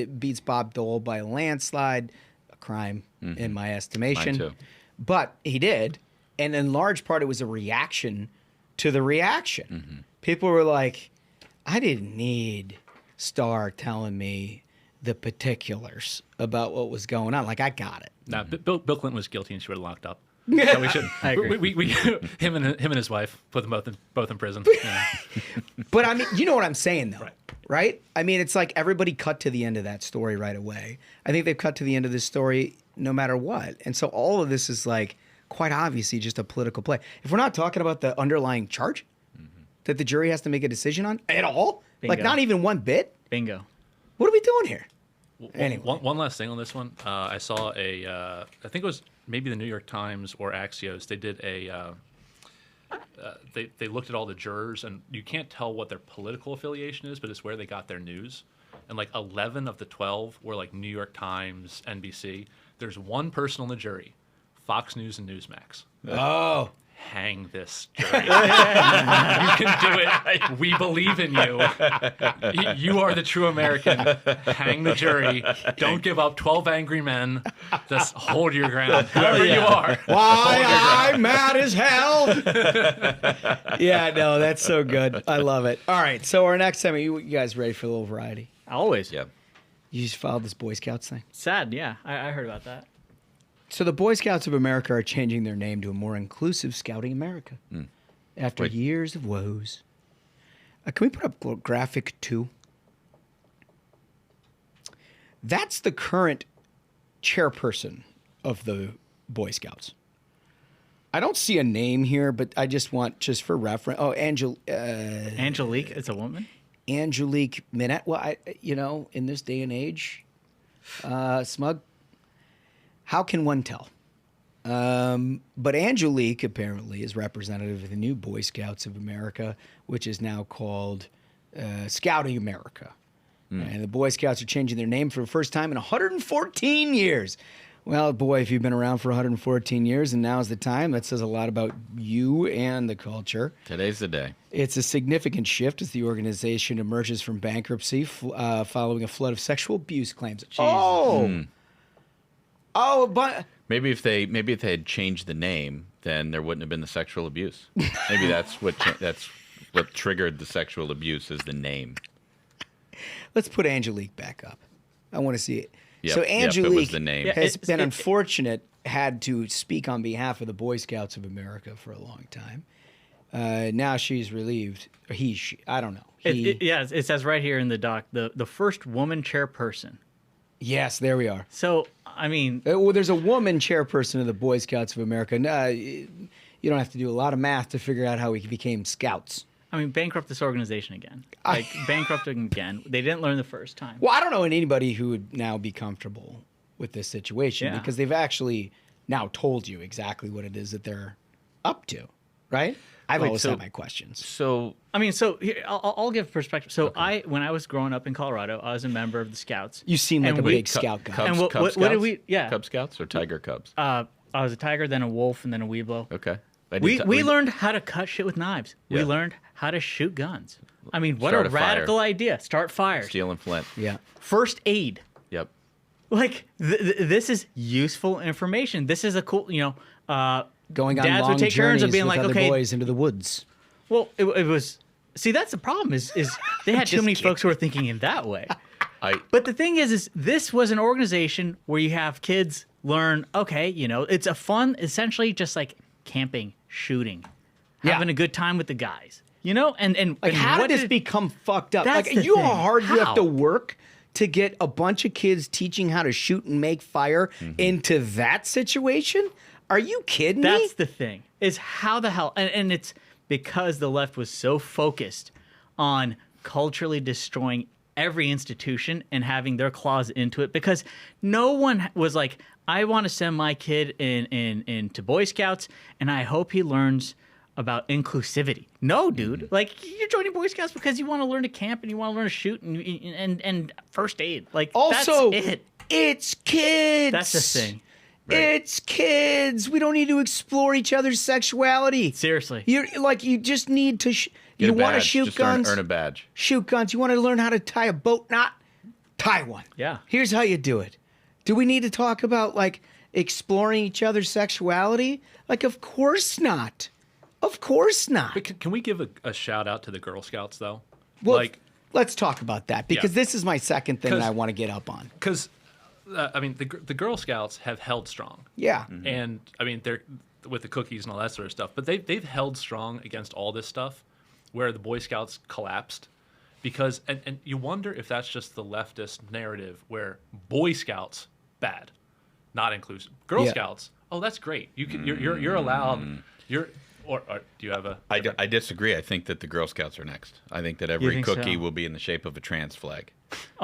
beats Bob Dole by a landslide, a crime in my estimation. Mine too. But he did. And in large part, it was a reaction to the reaction. People were like, I didn't need Starr telling me the particulars about what was going on. Like, I got it. No, Bill Clinton was guilty and she would have locked up. So we shouldn't. I agree. We him and his wife put them both in prison. But I mean, you know what I'm saying though, right? I mean, it's like everybody cut to the end of that story right away. I think they've cut to the end of this story no matter what. And so all of this is like quite obviously just a political play. If we're not talking about the underlying charge that the jury has to make a decision on at all, Bingo. like not even one bit. Bingo. What are we doing here? Anyway. One last thing on this one. I saw I think it was maybe the New York Times or Axios. They did they looked at all the jurors, and you can't tell what their political affiliation is, but it's where they got their news. and like 11 of the 12 were like New York Times, NBC. There's one person on the jury, Fox News and Newsmax. Oh. Hang this jury. You can do it. We believe in you. You are the true American. Hang the jury. Don't give up. 12 angry men. Just hold your ground. Whoever you are. Why I'm mad as hell. Yeah, no, that's so good. I love it. All right, so our next time, you guys ready for a little variety? Always. Yeah. You just followed this Boy Scouts thing? Sad, yeah. I heard about that. So the Boy Scouts of America are changing their name to a more inclusive Scouting America after years of woes. Can we put up graphic 2? That's the current chairperson of the Boy Scouts. I don't see a name here, but I just want, just for reference. Oh, Angelique, it's a woman? Angelique Minette. Well, in this day and age, Smug, how can one tell? But Angelique apparently is representative of the new Boy Scouts of America, which is now called Scouting America. And the Boy Scouts are changing their name for the first time in 114 years. Well, boy, if you've been around for 114 years and now's the time, that says a lot about you and the culture. Today's the day. It's a significant shift as the organization emerges from bankruptcy following a flood of sexual abuse claims. But Maybe if they had changed the name, then there wouldn't have been the sexual abuse. Maybe that's what triggered the sexual abuse is the name. let's put Angelique back up. I want to see it. Yep, So it Angelique was the name. has been unfortunate, had to speak on behalf of the Boy Scouts of America for a long time. Now she's relieved. Or she, I don't know. It says right here in the doc, the first woman chairperson. Yes, there we are. So, I mean... Well, there's a woman chairperson of the Boy Scouts of America. You don't have to do a lot of math to figure out how we became scouts. I mean, bankrupt this organization again. Like, bankrupt them again. They didn't learn the first time. Well, I don't know anybody who would now be comfortable with this situation because they've actually now told you exactly what it is that they're up to, right? I've always had my questions. So I mean, so here, I'll give perspective. So when I was growing up in Colorado, I was a member of the Scouts. You seem like And a we- big scout guy. Cubs, And what Cub did Scouts? we- yeah. Cub Scouts or Tiger Cubs? I was a tiger, then a wolf, and then a weeblo. Okay. We learned how to cut shit with knives. Yeah. We learned how to shoot guns. I mean, what Start a a fire. radical idea. Start fires. Steel and flint. Yeah. First aid. Yep. Like, this is useful information. This is a cool, Going on dads long would take turns journeys of being with like, other okay, boys into the woods. well, it was. See, that's the problem. Is they had too Just many kidding. folks who were thinking in that way. I But the thing is this was an organization where you have kids learn. Okay, it's a fun, essentially just like camping, shooting, having a good time with the guys. And How what did this become fucked up? That's Like, the you know how thing. hard you have to How? work to get a bunch of kids teaching how to shoot and make fire into that situation? Are you kidding me? That's the thing. Is how the hell and it's because the left was so focused on culturally destroying every institution and having their claws into it, because no one was like, I want to send my kid into Boy Scouts and I hope he learns about inclusivity. No, dude. Like, you're joining Boy Scouts because you want to learn to camp and you want to learn to shoot and first aid. Like, Also, that's it. it's kids. That's the thing. It's kids. We don't need to explore each other's sexuality. Seriously. You just need to. get You a want to badge. shoot Just guns? Earn a badge. Shoot guns. You want to learn how to tie a boat knot? Tie one. Yeah. Here's how you do it. Do we need to talk about exploring each other's sexuality? Of course not. Of course not. But can we give a shout out to the Girl Scouts though? Well, let's talk about that because Yeah. this is my second thing that 'Cause- I want to get up on. because the Girl Scouts have held strong. Yeah. And I mean, they're with the cookies and all that sort of stuff, but they've held strong against all this stuff where the Boy Scouts collapsed, because and you wonder if that's just the leftist narrative where Boy Scouts bad, not inclusive. Girl Yeah. Scouts, oh, that's great. You're allowed. Or do you have a? I disagree. I think that the Girl Scouts are next. I think that every think cookie so? will be in the shape of a trans flag.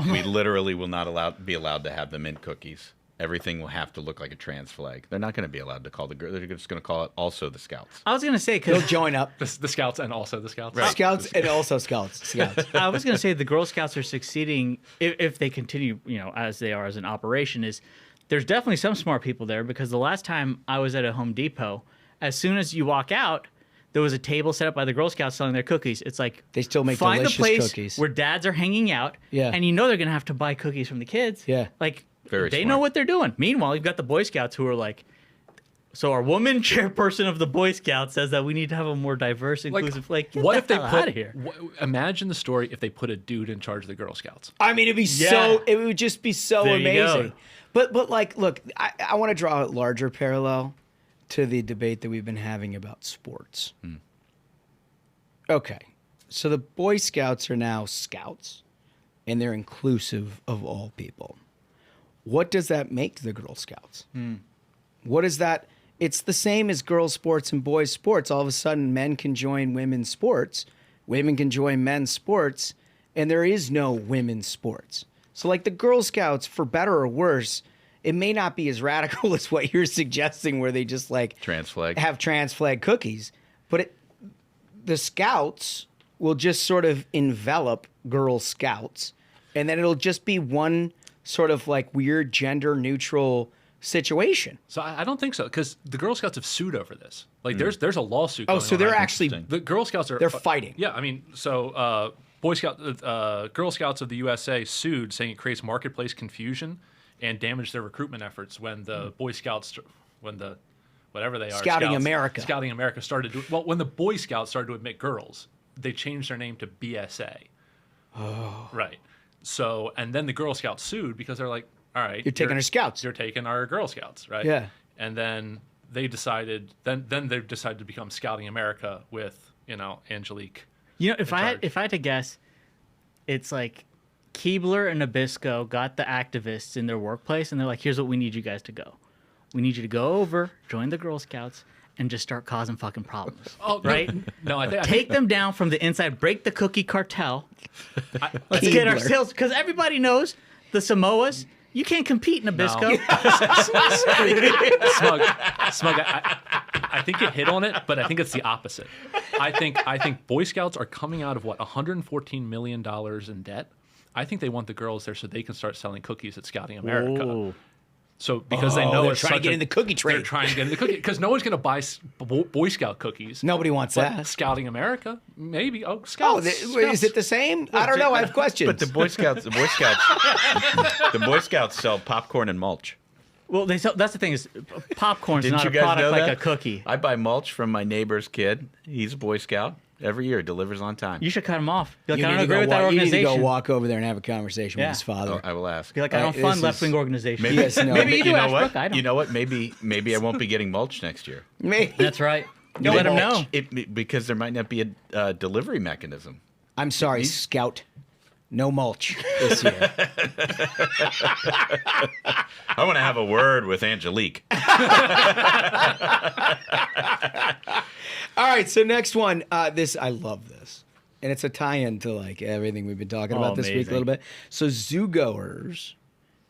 We literally will not be allowed to have them in cookies. everything will have to look like a trans flag. They're not going to be allowed to call the girl. They're just going to call it also the Scouts. I was going to say, They'll because join up. The Scouts and also the Scouts. Right. Scouts and also Scouts. I was going to say the Girl Scouts are succeeding if they continue, as they are as an operation. Is there's definitely some smart people there, because the last time I was at a Home Depot, as soon as you walk out, there was a table set up by the Girl Scouts selling their cookies. It's like, They still make find delicious the place cookies. where dads are hanging out, Yeah. and they're going to have to buy cookies from the kids. Yeah. Like, Very they smart. know what they're doing. Meanwhile, you've got the Boy Scouts who are like, so our woman chairperson of the Boy Scouts says that we need to have a more diverse, inclusive. Get what the if they hell put? out of here? Imagine the story if they put a dude in charge of the Girl Scouts. I mean, it would just be so There you amazing. go. But like, look, I want to draw a larger parallel to the debate that we've been having about sports. Okay, so the Boy Scouts are now Scouts, and they're inclusive of all people. What does that make the Girl Scouts? What is that? It's the same as girls' sports and boys' sports. All of a sudden, men can join women's sports, women can join men's sports, and there is no women's sports. So, like the Girl Scouts, for better or worse, it may not be as radical as what you're suggesting, where they just like Trans flag. have trans flag cookies, but the Scouts will just sort of envelop Girl Scouts, and then it'll just be one sort of like weird gender neutral situation. So I don't think so, because the Girl Scouts have sued over this. Like there's a lawsuit. Oh, going so on they're right now. actually The Girl Scouts are they're fighting. Yeah, I mean, so Girl Scouts of the USA sued, saying it creates marketplace confusion and damage their recruitment efforts when the Boy Scouts, whatever they are, Scouting America. Scouting America started to, well, when the Boy Scouts started to admit girls, they changed their name to BSA. Oh. Right. So, and then the Girl Scouts sued because they're like, all right, You're taking our Scouts. You're taking our Girl Scouts, right? Yeah. And then they decided, then they decided to become Scouting America with, Angelique. If I had to guess, it's like Keebler and Nabisco got the activists in their workplace, and they're like, here's what we need you guys to go. We need you to go over, join the Girl Scouts, and just start causing fucking problems. Oh, right? No, I think Take them down from the inside, break the cookie cartel. Let's get our Keebler. sales, because everybody knows the Samoas. You can't compete, Nabisco. Smug. I think you hit on it, but I think it's the opposite. I think Boy Scouts are coming out of $114 million in debt. I think they want the girls there so they can start selling cookies at Scouting America. Whoa. So because they know they're it's trying to such get in the cookie trade. They're trying to get in the cookie because no one's going to buy Boy Scout cookies. Nobody wants But that. Scouting America, maybe. Oh, Oh, Scouts. is it the same? I don't know. I have questions. But the Boy Scouts, the Boy Scouts sell popcorn and mulch. Well, that's the thing is, popcorn's Didn't not you a guys product know like that? a cookie. I buy mulch from my neighbor's kid. He's a Boy Scout. Every year, delivers on time. You should cut him off. Be like, You I need don't to agree go with that walk- You need to organization. go walk over there and have a conversation Yeah. with his father. I will ask. Be like, I don't This fund is- left-wing organizations. Maybe, Yes, no. Maybe you do, know Ashbrook. what? I don't. You know what? Maybe I won't be getting mulch next year. Me? That's right. You No let him mulch. know. Because there might not be a delivery mechanism. I'm sorry, Scout. No mulch this year. I want to have a word with Angelique. All right, so next one. This I love this, and it's a tie-in to like everything we've been talking about this week a amazing. little bit. So zoogoers,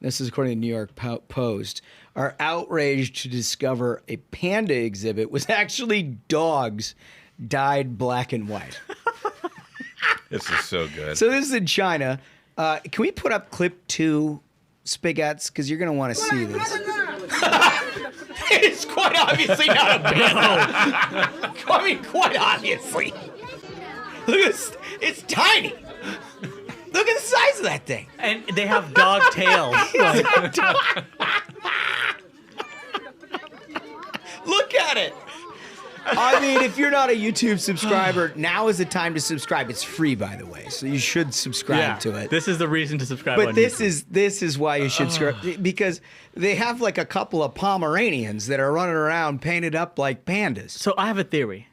this is according to the New York Post, are outraged to discover a panda exhibit was actually dogs dyed black and white. This is so good. So this is in China. Can we put up clip 2, Spigettes? Because you're going to want to see this. It's quite obviously not a panda. I mean, quite obviously. Look at this. It's tiny. Look at the size of that thing. And they have dog tails. Look at it. I mean, if you're not a YouTube subscriber, now is the time to subscribe. It's free, by the way, so you should subscribe to it. This is the reason to subscribe. But on this YouTube. is why you should subscribe, because they have like a couple of Pomeranians that are running around painted up like pandas. So I have a theory.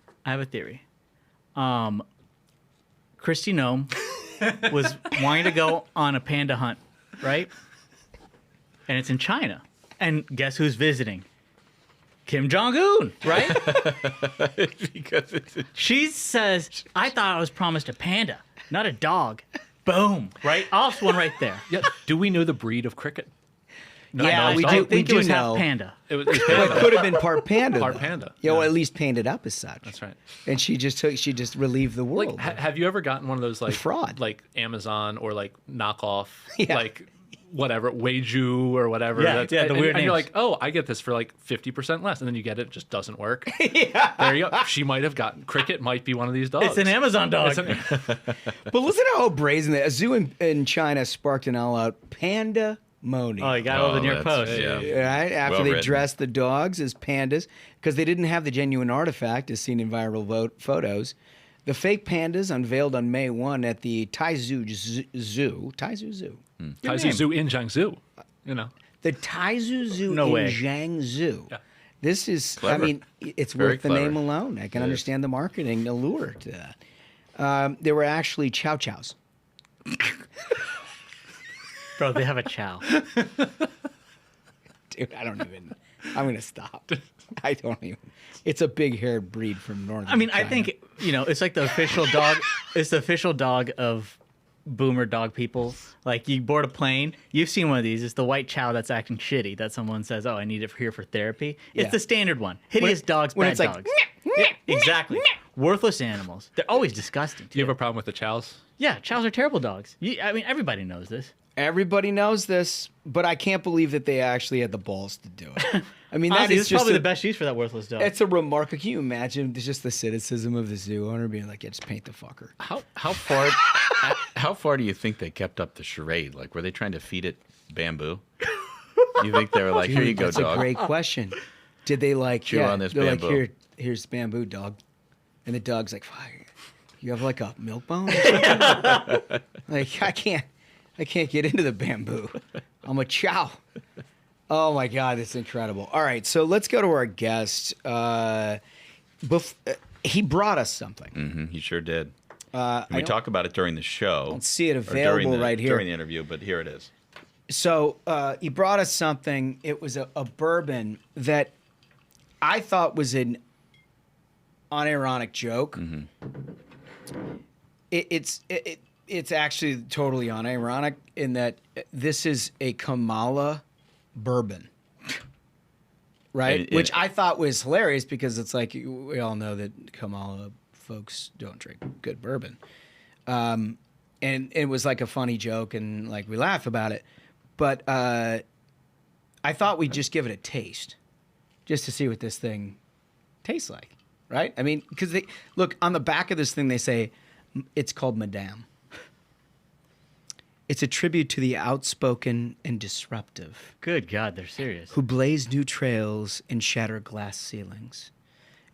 Christy Nome was wanting to go on a panda hunt, right? And it's in China. And guess who's visiting? Kim Jong-un, right? Because it's She says, I thought I was promised a panda, not a dog. Boom, right? Off one right there. Yeah. Do we know the breed of cricket? Yeah, we I do. think We it was do half know. panda. It was Well, it panda. could have been part panda. Part though. panda, Yeah, well, yeah. at least painted up as such. That's right. And she just relieved the world. Like, have you ever gotten one of those like fraud. like Amazon or like knockoff, Yeah. like whatever, Weiju or whatever? Yeah, the and, weird and you're names. like, oh, I get this for like 50% less, and then you get it just doesn't work. Yeah. There you go. She might have gotten Cricket. Might be one of these dogs. It's an Amazon dog. It's an- But listen to how brazen that a zoo in China sparked an all-out panda moaning. Oh, you got all the New York that's- Post. yeah. Right after Well they written. dressed the dogs as pandas because they didn't have the genuine artifact as seen in viral photos. The fake pandas unveiled on May 1 at the Taizu Zoo. Taizu Zoo. Taizu Zoo in Jiangsu. You know. The Taizu Zoo No in way. Jiangsu. Yeah. This is, Clever. I mean, it's Very worth the clever. name alone. I can understand the marketing allure to that. There were actually chow chows. Bro, they have a chow. Dude, I don't even. I'm gonna stop. I don't even. It's a big-haired breed from northern. I mean, I China. think, it's like the official dog. It's the official dog of boomer dog people. Like, you board a plane, you've seen one of these. It's the white chow that's acting shitty that someone says, oh, I need it here for therapy. It's Yeah. the standard one. Hideous dogs, when bad it's like, dogs. Yeah, exactly. Worthless animals. They're always disgusting, Do you too. have a problem with the chows? Yeah, chows are terrible dogs. I mean, everybody knows this. everybody knows this, but I can't believe that they actually had the balls to do it. I mean, that Honestly, is this is just probably a- the best use for that worthless dog. It's a remarkable. Can you imagine just the cynicism of the zoo owner being like, "Yeah, just paint the fucker." How far do you think they kept up the charade? Like, were they trying to feed it bamboo? You think they were like, here you go, That's dog? a great question. Did they like? Chew on this they're bamboo. like, here's bamboo, dog, and the dog's like, "Fuck, you have like a milk bone?" Or something?" Like, I can't get into the bamboo. I'm a chow. Oh my God, that's incredible. All right, so let's go to our guest. He brought us something. He sure did. I And we don't- talk about it during the show. don't see it or during available the- right here. During the interview, but here it is. So he brought us something. It was a bourbon that I thought was an unironic joke. It's actually totally unironic in that this is a Kamala bourbon, right? And- Which I thought was hilarious because it's like we all know that Kamala folks don't drink good bourbon. And it was like a funny joke and like we laugh about it. But I thought we'd just give it a taste just to see what this thing tastes like, right? I mean, because they look on the back of this thing, they say it's called Madame. It's a tribute to the outspoken and disruptive Good God, they're serious. who blaze new trails and shatter glass ceilings.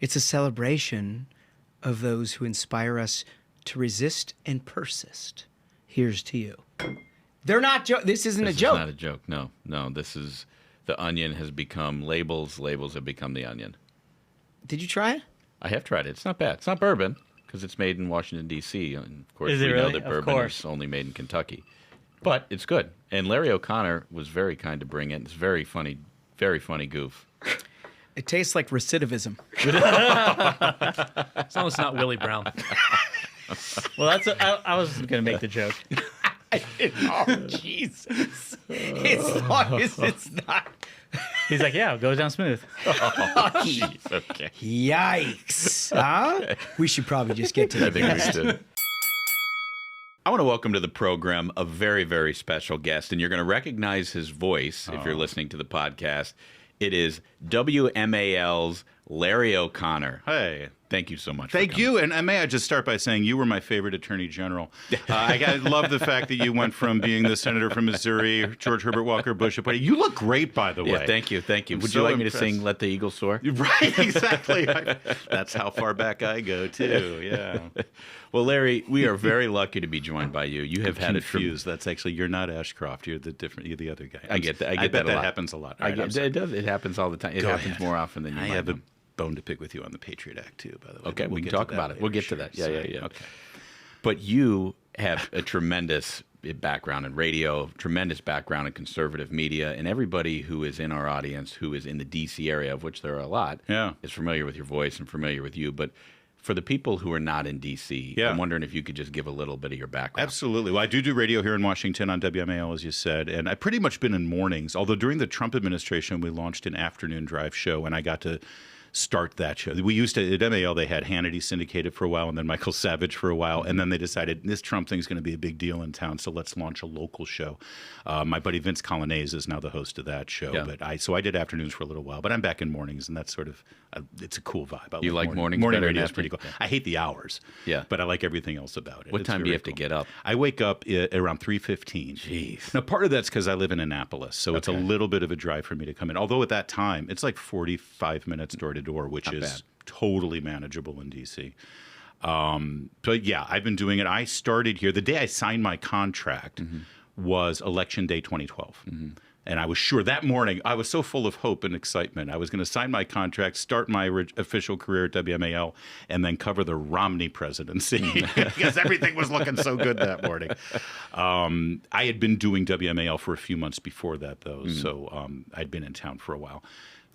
It's a celebration of those who inspire us to resist and persist. Here's to you. They're not this isn't This a joke. is not a joke. No. This is the onion has become labels. Labels have become the onion. Did you try it? I have tried it. It's not bad. It's not bourbon because it's made in Washington D.C. And of course, Is it we know really? that Of bourbon course. is only made in Kentucky. But it's good. And Larry O'Connor was very kind to bring it. It's very funny goof. It tastes like recidivism. As long as it's not Willie Brown. Well, I was going to make the joke. Oh, Jesus. As long as it's not. He's like, yeah, it goes down smooth. Jeez, okay. Yikes. Huh? We should probably just get to I the think we guest. should. I want to welcome to the program a very, very special guest, and you're going to recognize his voice if you're listening to the podcast. It is WMAL's Larry O'Connor. Hey. Thank you so much. Thank for coming. you. And may I just start by saying you were my favorite attorney general. I love the fact that you went from being the senator from Missouri, George Herbert Walker Bush. You look great, by the way. Yeah, thank you. Would you so like me to impressed. sing "Let the Eagles Soar"? Right, exactly. That's how far back I go, too. Yeah. Well, Larry, we are very lucky to be joined by you. You have had a Confused. That's actually, you're not Ashcroft. You're the other guy. I get that. I bet a that lot. happens a lot. I All right, I'm get, sorry. it does. It happens all the time. It Go happens ahead. more often than you I might have know. a bone to pick with you on the Patriot Act, too, by the way. Okay, but we can get talk to about that it. We'll later, get to that. sure. Yeah. Okay. But you have a tremendous background in radio, tremendous background in conservative media, and everybody who is in our audience who is in the D.C. area, of which there are a lot, Yeah. is familiar with your voice and familiar with you. But For the people who are not in D.C., Yeah. I'm wondering if you could just give a little bit of your background. Absolutely. Well, I do radio here in Washington on WMAL, as you said, and I've pretty much been in mornings. Although during the Trump administration, we launched an afternoon drive show, and I got to start that show. We used to, at MAL, they had Hannity syndicated for a while, and then Michael Savage for a while, and then they decided this Trump thing's going to be a big deal in town, so let's launch a local show. My buddy Vince Colonnese is now the host of that show, Yeah. but I did afternoons for a little while, but I'm back in mornings, and that's sort of it's a cool vibe. I You like mornings Morning better radio than is pretty cool. afternoon? I hate the hours, Yeah. but I like everything else about it. What It's time do you very have to cool. get up? I wake up around 3:15. Jeez. Now, part of that's because I live in Annapolis, so it's a Okay. little bit of a drive for me to come in. Although at that time, it's like 45 minutes door to door, which is bad. totally manageable in D.C. But yeah, I've been doing it. I started here. The day I signed my contract was Election Day 2012. And I was sure that morning, I was so full of hope and excitement. I was going to sign my contract, start my official career at WMAL, and then cover the Romney presidency because everything was looking so good that morning. I had been doing WMAL for a few months before that, though, so I'd been in town for a while.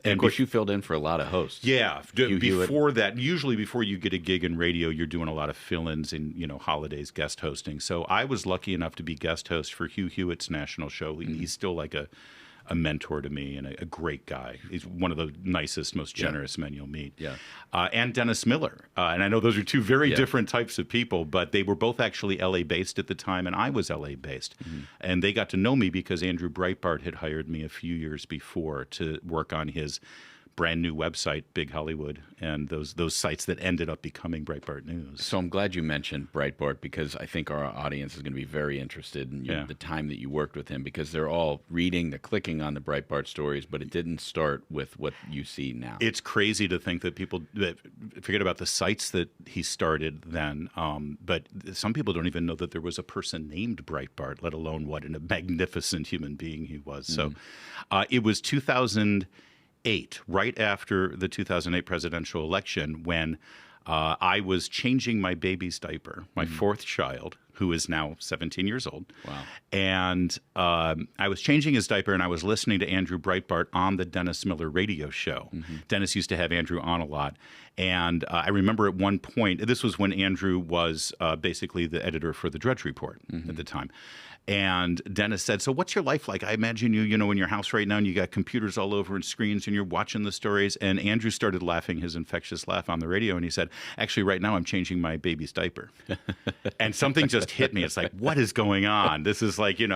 And of course, you filled in for a lot of hosts. Yeah, Hugh Hewitt. before that, usually before you get a gig in radio, you're doing a lot of fill-ins and holidays, guest hosting. So I was lucky enough to be guest host for Hugh Hewitt's national show. He's still like a mentor to me and a great guy. He's one of the nicest, most generous men you'll meet. Yeah. And Dennis Miller. And I know those are two very Yeah. different types of people, but they were both actually LA-based at the time, and I was LA-based. And they got to know me because Andrew Breitbart had hired me a few years before to work on his brand new website, Big Hollywood, and those sites that ended up becoming Breitbart News. So I'm glad you mentioned Breitbart because I think our audience is going to be very interested in Yeah. the time that you worked with him because they're all reading, they're clicking on the Breitbart stories, but it didn't start with what you see now. It's crazy to think that people forget about the sites that he started then, but some people don't even know that there was a person named Breitbart, let alone what a magnificent human being he was. So it was 2008, right after the 2008 presidential election, when I was changing my baby's diaper, my fourth child, who is now 17 years old. Wow. And I was changing his diaper, and I was listening to Andrew Breitbart on the Dennis Miller radio show. Dennis used to have Andrew on a lot. And I remember at one point, this was when Andrew was basically the editor for the Drudge Report at the time. And Dennis said, "So what's your life like? I imagine you in your house right now, and you got computers all over and screens, and you're watching the stories." And Andrew started laughing, his infectious laugh on the radio, and he said, "Actually, right now I'm changing my baby's diaper." And something just hit me. It's like, what is going on? This is like, and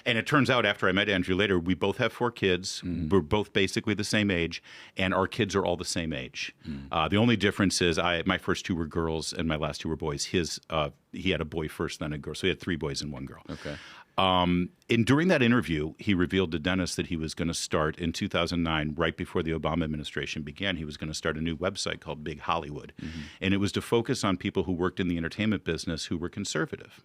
it turns out after I met Andrew later, we both have 4 kids. We're both basically the same age, and our kids are all the same age. The only difference is my first 2 were girls, and my last 2 were boys. He had a boy first, then a girl. So he had 3 boys and 1 girl. Okay. And during that interview, he revealed to Dennis that he was going to start in 2009, right before the Obama administration began, he was going to start a new website called Big Hollywood. And it was to focus on people who worked in the entertainment business who were conservative,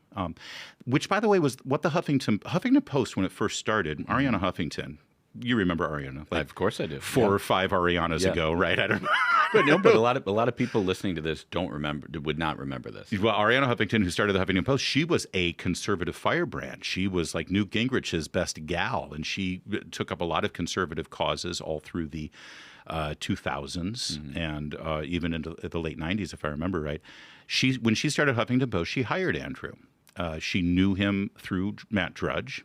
which, by the way, was what the Huffington Post, when it first started, Ariana Huffington, you remember Ariana? Of course I do. 4 or 5 Arianas ago, right? I don't know. But no, but a lot of people listening to this would not remember this. Well, Ariana Huffington, who started the Huffington Post, she was a conservative firebrand. She was like Newt Gingrich's best gal, and she took up a lot of conservative causes all through the 2000s and even into the late 90s, if I remember right. When she started Huffington Post, she hired Andrew. She knew him through Matt Drudge.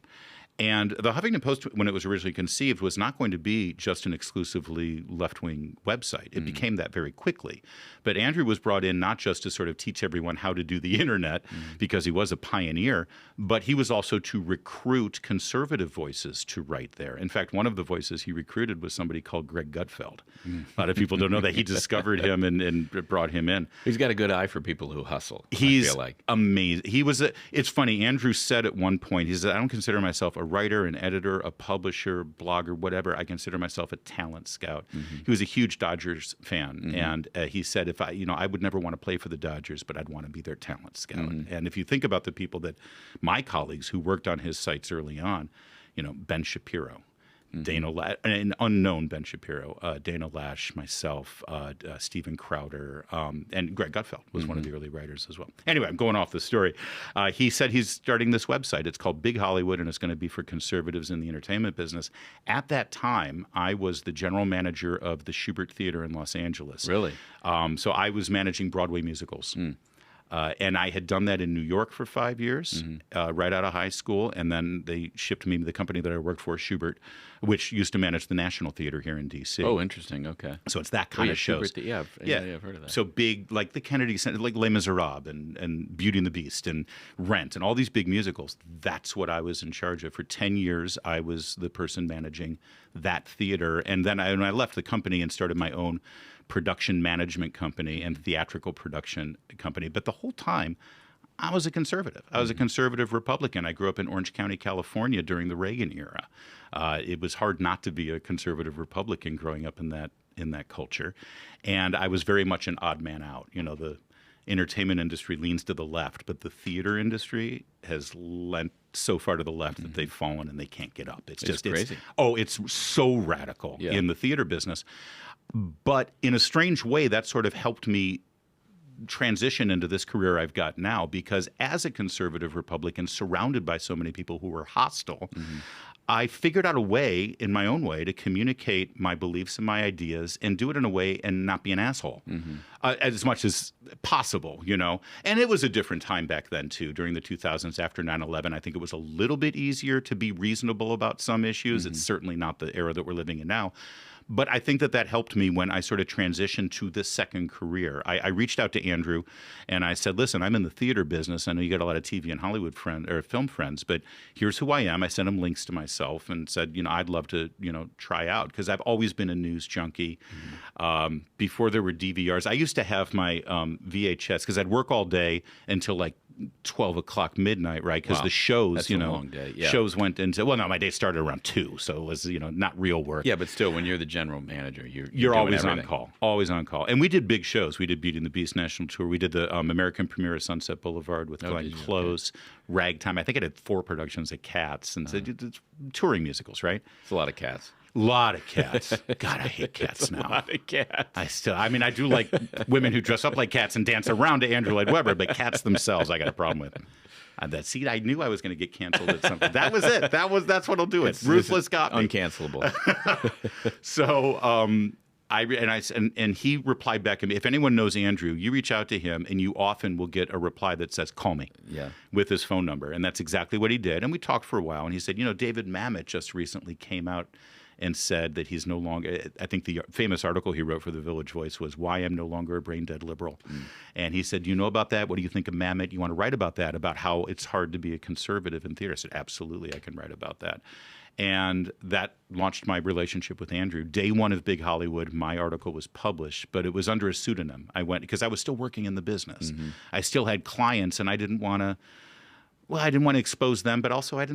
And the Huffington Post, when it was originally conceived, was not going to be just an exclusively left-wing website. It became that very quickly. But Andrew was brought in not just to sort of teach everyone how to do the internet, because he was a pioneer, but he was also to recruit conservative voices to write there. In fact, one of the voices he recruited was somebody called Greg Gutfeld. A lot of people don't know that. He discovered him and brought him in. He's got a good eye for people who hustle. I He's feel like. amazing. It's funny. Andrew said at one point, he said, "I don't consider myself a writer, an editor, a publisher, blogger, whatever. I consider myself a talent scout." He was a huge Dodgers fan, and he said, "If I would never want to play for the Dodgers, but I'd want to be their talent scout." And if you think about the people that my colleagues who worked on his sites early on, Ben Shapiro, Dana an unknown Ben Shapiro, Dana Lash, myself, Steven Crowder, and Greg Gutfeld was one of the early writers as well. Anyway, I'm going off the story. He said he's starting this website. It's called Big Hollywood, and it's going to be for conservatives in the entertainment business. At that time, I was the general manager of the Schubert Theater in Los Angeles. Really? So I was managing Broadway musicals. And I had done that in New York for 5 years, right out of high school. And then they shipped me to the company that I worked for, Schubert, which used to manage the National Theater here in D.C. Oh, interesting. Okay. So it's that kind of shows. Schubert, I've heard of that. So big, like the Kennedy Center, like Les Miserables and Beauty and the Beast and Rent and all these big musicals. That's what I was in charge of. For 10 years, I was the person managing that theater. And then when I left the company and started my own production management company and theatrical production company. But the whole time, I was a conservative. I was a conservative Republican. I grew up in Orange County, California during the Reagan era. It was hard not to be a conservative Republican growing up in that culture. And I was very much an odd man out. You know, the entertainment industry leans to the left, but the theater industry has lent so far to the left that they've fallen and they can't get up. It's just crazy. It's so radical in the theater business. But in a strange way, that sort of helped me transition into this career I've got now, because as a conservative Republican surrounded by so many people who were hostile, I figured out a way, in my own way, to communicate my beliefs and my ideas and do it in a way and not be an asshole as much as possible, you know. And it was a different time back then, too. During the 2000s after 9/11, I think it was a little bit easier to be reasonable about some issues. It's certainly not the era that we're living in now. But I think that helped me when I sort of transitioned to this second career. I reached out to Andrew and I said, listen, I'm in the theater business. I know you got a lot of TV and Hollywood film friends, but here's who I am. I sent him links to myself and said, you know, I'd love to, you know, try out, because I've always been a news junkie. Before there were DVRs, I used to have my VHS, because I'd work all day until like 12 o'clock midnight, right? Because the shows, That's you a know, long day. Yeah. shows went into, well, no, my day started around 2, so it was, you know, not real work. Yeah, but still, when you're the general manager, you're You're doing always everything. on call, always on call. And we did big shows. We did Beauty and the Beast National Tour. We did the American premiere of Sunset Boulevard with Glenn did you? Close, Ragtime. I think I did 4 productions at Cats, and so it's touring musicals, right? It's a lot of cats. Lot of cats. God, I hate cats now. A lot of cats. I mean, I do like women who dress up like cats and dance around to Andrew Lloyd Webber, but cats themselves, I got a problem with. See, I knew I was going to get canceled at something. That was it. That's what'll do it. Ruthless got me. Uncancelable. So, and he replied back to me, if anyone knows Andrew, you reach out to him and you often will get a reply that says, call me, with his phone number. And that's exactly what he did. And we talked for a while, and he said, you know, David Mamet just recently came out and said that he's no longer, I think the famous article he wrote for the Village Voice was, Why I'm No Longer a Brain Dead Liberal. And he said, do you know about that? What do you think of Mamet? You want to write about that, about how it's hard to be a conservative in theater? I said, absolutely, I can write about that. And that launched my relationship with Andrew. Day one of Big Hollywood, my article was published, but it was under a pseudonym. I went because I was still working in the business. I still had clients, and I didn't want to expose them, but also I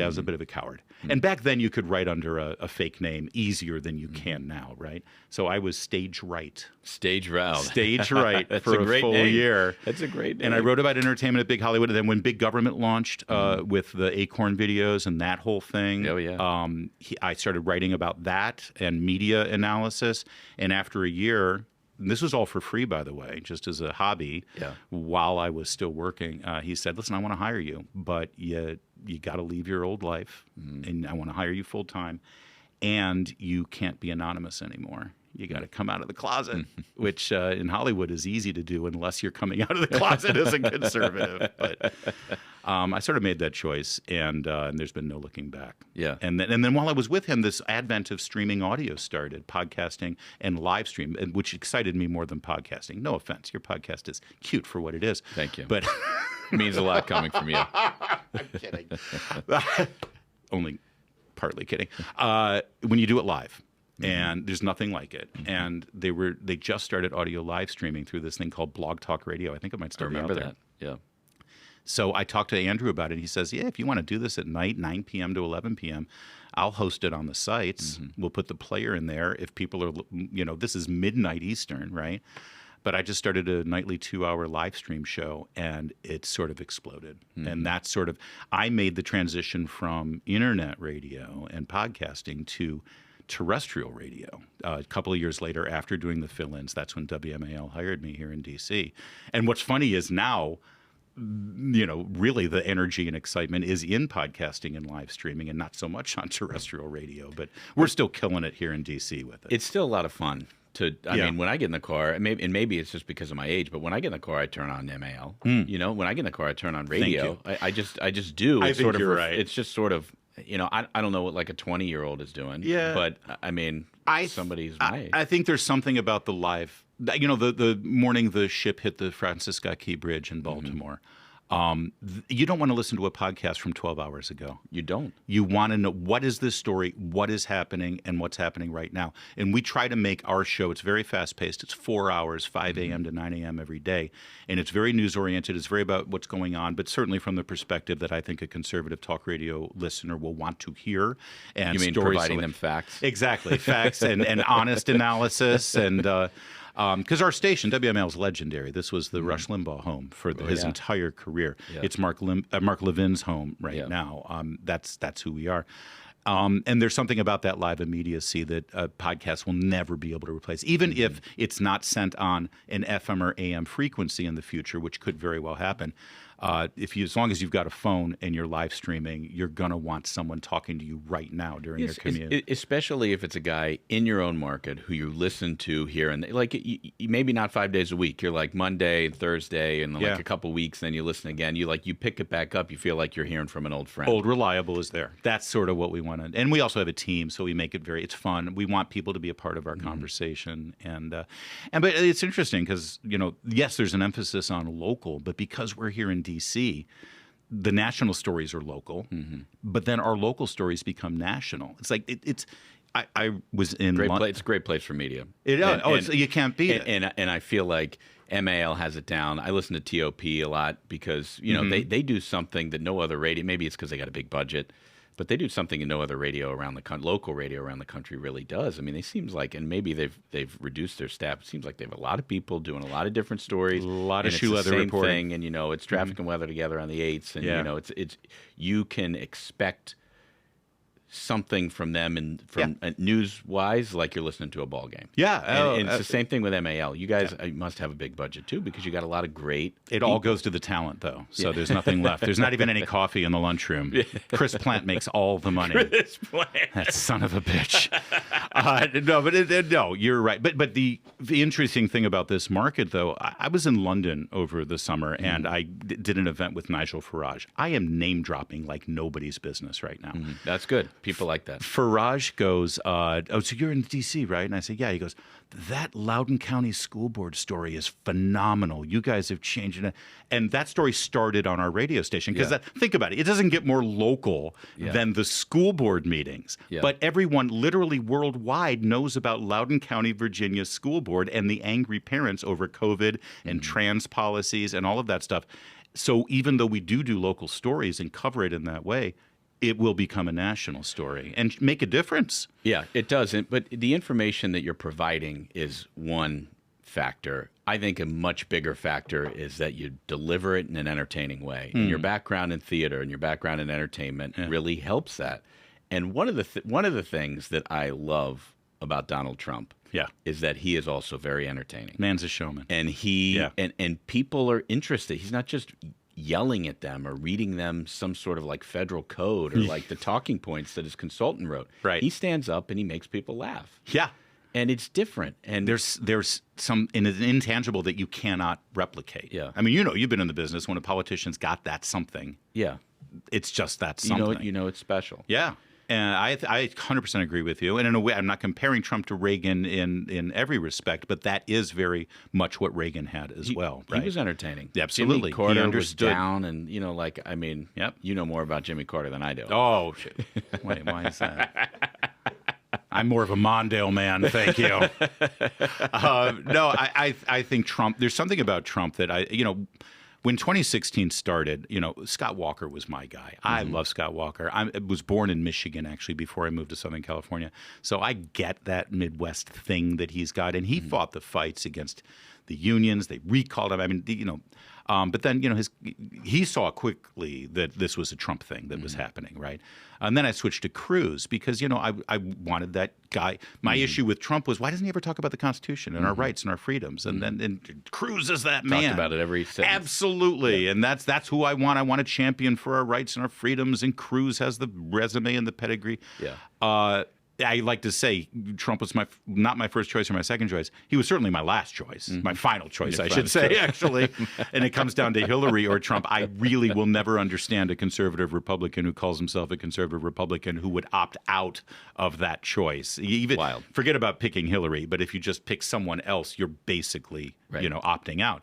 was a bit of a coward. And back then you could write under a fake name easier than you can now, right? So I was Stage Right. Stage Right. Stage Right That's for a great full name. year. That's a great name. And I wrote about entertainment at Big Hollywood. And then when Big Government launched with the Acorn videos and that whole thing, I started writing about that and media analysis. And after a year, and this was all for free, by the way, just as a hobby. While I was still working, he said, listen, I want to hire you, but you got to leave your old life, and I want to hire you full time, and you can't be anonymous anymore. You got to come out of the closet, which in Hollywood is easy to do unless you're coming out of the closet as a conservative. But I sort of made that choice, and there's been no looking back. And then while I was with him, this advent of streaming audio started, podcasting and live stream, which excited me more than podcasting. No offense, your podcast is cute for what it is. Thank you. But it means a lot coming from you. I'm kidding. Only partly kidding. When you do it live. And there's nothing like it. And they just started audio live streaming through this thing called Blog Talk Radio. I think it might still be out there. I remember that. Yeah. So I talked to Andrew about it. He says, yeah, if you want to do this at night, 9 p.m. to 11 p.m., I'll host it on the sites. We'll put the player in there. If people are, this is midnight Eastern, right? but I just started a nightly 2-hour live stream show, and it sort of exploded. And that's sort of, I made the transition from internet radio and podcasting to terrestrial radio. A couple of years later, after doing the fill-ins, that's when WMAL hired me here in D.C. And what's funny is now, really the energy and excitement is in podcasting and live streaming and not so much on terrestrial radio, but we're still killing it here in DC with it. It's still a lot of fun. I mean, when I get in the car, and maybe it's just because of my age, but when I get in the car, I turn on MAL. When I get in the car, I turn on radio. I just do. I think you're right. It's just sort of, I don't know what like a 20-year-old is doing. Yeah. But I mean, somebody's my age. I think there's something about the live. The morning the ship hit the Francis Scott Key Bridge in Baltimore, you don't want to listen to a podcast from 12 hours ago. You don't. You want to know, what is this story, what is happening, and what's happening right now. And we try to make our show, it's very fast-paced. It's 4 hours, 5 a.m. to 9 a.m. every day. And it's very news-oriented. It's very about what's going on, but certainly from the perspective that I think a conservative talk radio listener will want to hear. And you mean providing them facts? Exactly. Facts and honest analysis and... because our station, WMAL, is legendary. This was the Rush Limbaugh home for his entire career. Yeah. It's Mark Levin's home right now. That's who we are. And there's something about that live immediacy that podcasts will never be able to replace, even if it's not sent on an FM or AM frequency in the future, which could very well happen. As long as you've got a phone and you're live streaming, you're going to want someone talking to you right now during your commute. Especially if it's a guy in your own market who you listen to here and like maybe not 5 days a week. You're like Monday and Thursday and like a couple weeks, then you listen again. You pick it back up. You feel like you're hearing from an old friend. Old reliable is there. That's sort of what we want to. And we also have a team, so we make it it's fun. We want people to be a part of our conversation. But it's interesting because, yes, there's an emphasis on local, but because we're here in DC, the national stories are local, but then our local stories become national. It's like I was in London. It's a great place for media. You can't beat it. And I feel like MAL has it down. I listen to TOP a lot because they do something that no other radio. Maybe it's because they got a big budget. But they do something that no other radio around the local radio around the country really does. I mean, it seems like, and maybe they've reduced their staff. It seems like they have a lot of people doing a lot of different stories, a lot of shoe leather reporting, and it's traffic and weather together on the 8s, and it's you can expect something from them and from news wise, like you're listening to a ball game. And it's the same thing with MAL. You guys must have a big budget too, because you got a lot of great people. All goes to the talent though, so there's nothing left. There's not even any coffee in the lunchroom. Chris Plant makes all the money. Chris Plant, that son of a bitch. No, you're right. But the interesting thing about this market though, I was in London over the summer and I did an event with Nigel Farage. I am name dropping like nobody's business right now. That's good. People like that. Farage goes, so you're in D.C., right? And I say, yeah. He goes, that Loudoun County School Board story is phenomenal. You guys have changed it. And that story started on our radio station. Because think about it. It doesn't get more local than the school board meetings. Yeah. But everyone literally worldwide knows about Loudoun County, Virginia School Board and the angry parents over COVID and trans policies and all of that stuff. So even though we do local stories and cover it in that way, it will become a national story and make a difference. Yeah, it does. But the information that you're providing is one factor. I think a much bigger factor is that you deliver it in an entertaining way. And your background in theater and your background in entertainment really helps that. And one of the things that I love about Donald Trump is that he is also very entertaining. Man's a showman. And and people are interested. He's not just yelling at them or reading them some sort of like federal code or like the talking points that his consultant wrote. Right. He stands up and he makes people laugh. Yeah. And it's different. And there's some an intangible that you cannot replicate. Yeah. I mean, you've been in the business when a politician's got that something. Yeah. It's just that something. You know it's special. Yeah. And I 100% agree with you. And in a way, I'm not comparing Trump to Reagan in every respect, but that is very much what Reagan had as well. Right? He was entertaining. Yeah, absolutely. Jimmy Carter he understood. Was down, and you know more about Jimmy Carter than I do. Oh, shit. Wait, why is that? I'm more of a Mondale man, thank you. No, I think Trump. There's something about Trump that when 2016 started, Scott Walker was my guy. I love Scott Walker. I was born in Michigan, actually, before I moved to Southern California. So I get that Midwest thing that he's got. And he fought the fights against the unions. They recalled him. I mean, but then, he saw quickly that this was a Trump thing that was happening, right? And then I switched to Cruz because, I wanted that guy. My issue with Trump was, why doesn't he ever talk about the Constitution and our rights and our freedoms? And then Cruz is that man. Talked about it every sentence. Absolutely. Yeah. And that's who I want. I want a champion for our rights and our freedoms. And Cruz has the resume and the pedigree. Yeah. I like to say Trump was not my first choice or my second choice. He was certainly my last choice, my final choice, I should say, actually. And it comes down to Hillary or Trump. I really will never understand a conservative Republican who calls himself a conservative Republican who would opt out of that choice. Wild. Forget about picking Hillary, but if you just pick someone else, you're basically, opting out.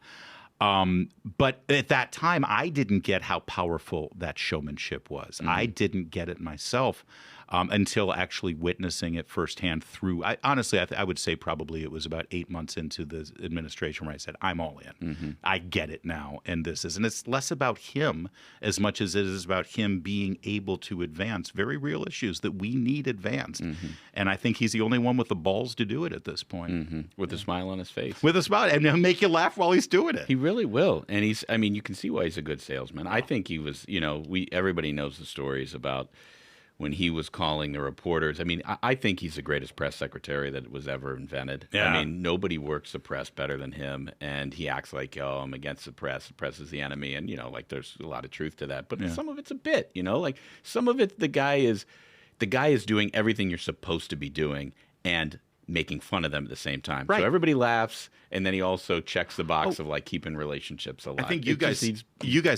But at that time, I didn't get how powerful that showmanship was. I didn't get it myself until actually witnessing it firsthand through. Honestly, I would say probably it was about 8 months into the administration where I said, I'm all in. I get it now. And it's less about him as much as it is about him being able to advance very real issues that we need advanced. And I think he's the only one with the balls to do it at this point. With a smile on his face. With a smile. And he'll make you laugh while he's doing it. He really will. And you can see why he's a good salesman. I think he was, everybody knows the stories about when he was calling the reporters. I mean, I think he's the greatest press secretary that was ever invented. Yeah. I mean, nobody works the press better than him. And he acts like, I'm against the press. The press is the enemy. And, there's a lot of truth to that. But some of it's a bit, some of it, the guy is doing everything you're supposed to be doing and making fun of them at the same time. Right. So everybody laughs, and then he also checks the box of keeping relationships alive. I think you guys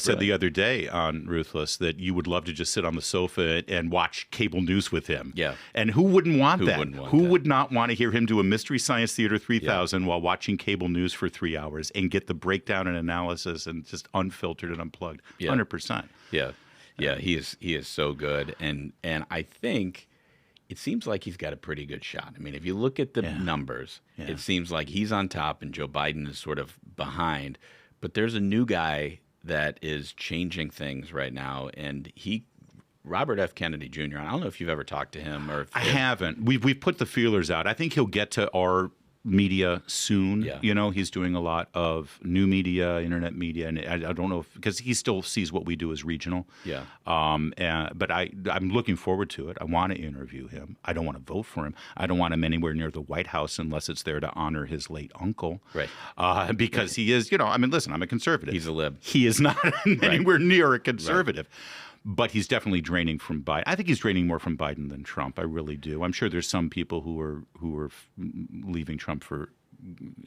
said the other day on Ruthless that you would love to just sit on the sofa and watch cable news with him. Yeah. And who wouldn't want that? Who that? Would not want to hear him do a Mystery Science Theater 3000 while watching cable news for 3 hours and get the breakdown and analysis and just unfiltered and unplugged? 100%. Yeah. Yeah, he is so good. And I think it seems like he's got a pretty good shot. I mean, if you look at the numbers, it seems like he's on top and Joe Biden is sort of behind. But there's a new guy that is changing things right now, and Robert F. Kennedy Jr. I don't know if you've ever talked to him or I haven't. We've put the feelers out. I think he'll get to our media soon. Yeah. He's doing a lot of new media, internet media, and I don't know because he still sees what we do as regional. Yeah. But I'm looking forward to it. I want to interview him. I don't want to vote for him. I don't want him anywhere near the White House unless it's there to honor his late uncle. Right. Because he is, listen, I'm a conservative. He's a lib. He is not anywhere near a conservative. Right. But he's definitely draining from Biden. I think he's draining more from Biden than Trump. I really do. I'm sure there's some people who are leaving Trump for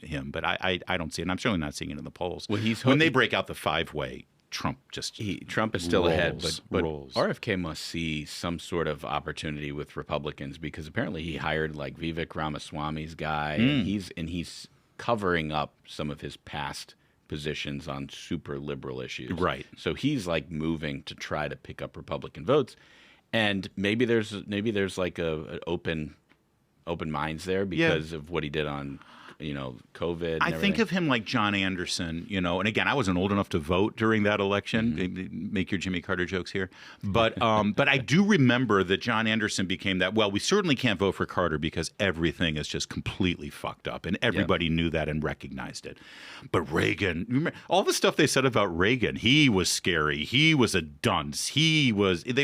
him, but I don't see it. And I'm certainly not seeing it in the polls. Well, when they break out the five-way, Trump is still ahead. But rolls. RFK must see some sort of opportunity with Republicans because apparently he hired Vivek Ramaswamy's guy, and he's covering up some of his past positions on super liberal issues. Right. So he's moving to try to pick up Republican votes, and maybe there's a open minds there because of what he did on COVID. I think of him like John Anderson, and again, I wasn't old enough to vote during that election. Make your Jimmy Carter jokes here. But I do remember that John Anderson became that, well, we certainly can't vote for Carter because everything is just completely fucked up. And everybody knew that and recognized it. But Reagan, remember all the stuff they said about Reagan, he was scary. He was a dunce. They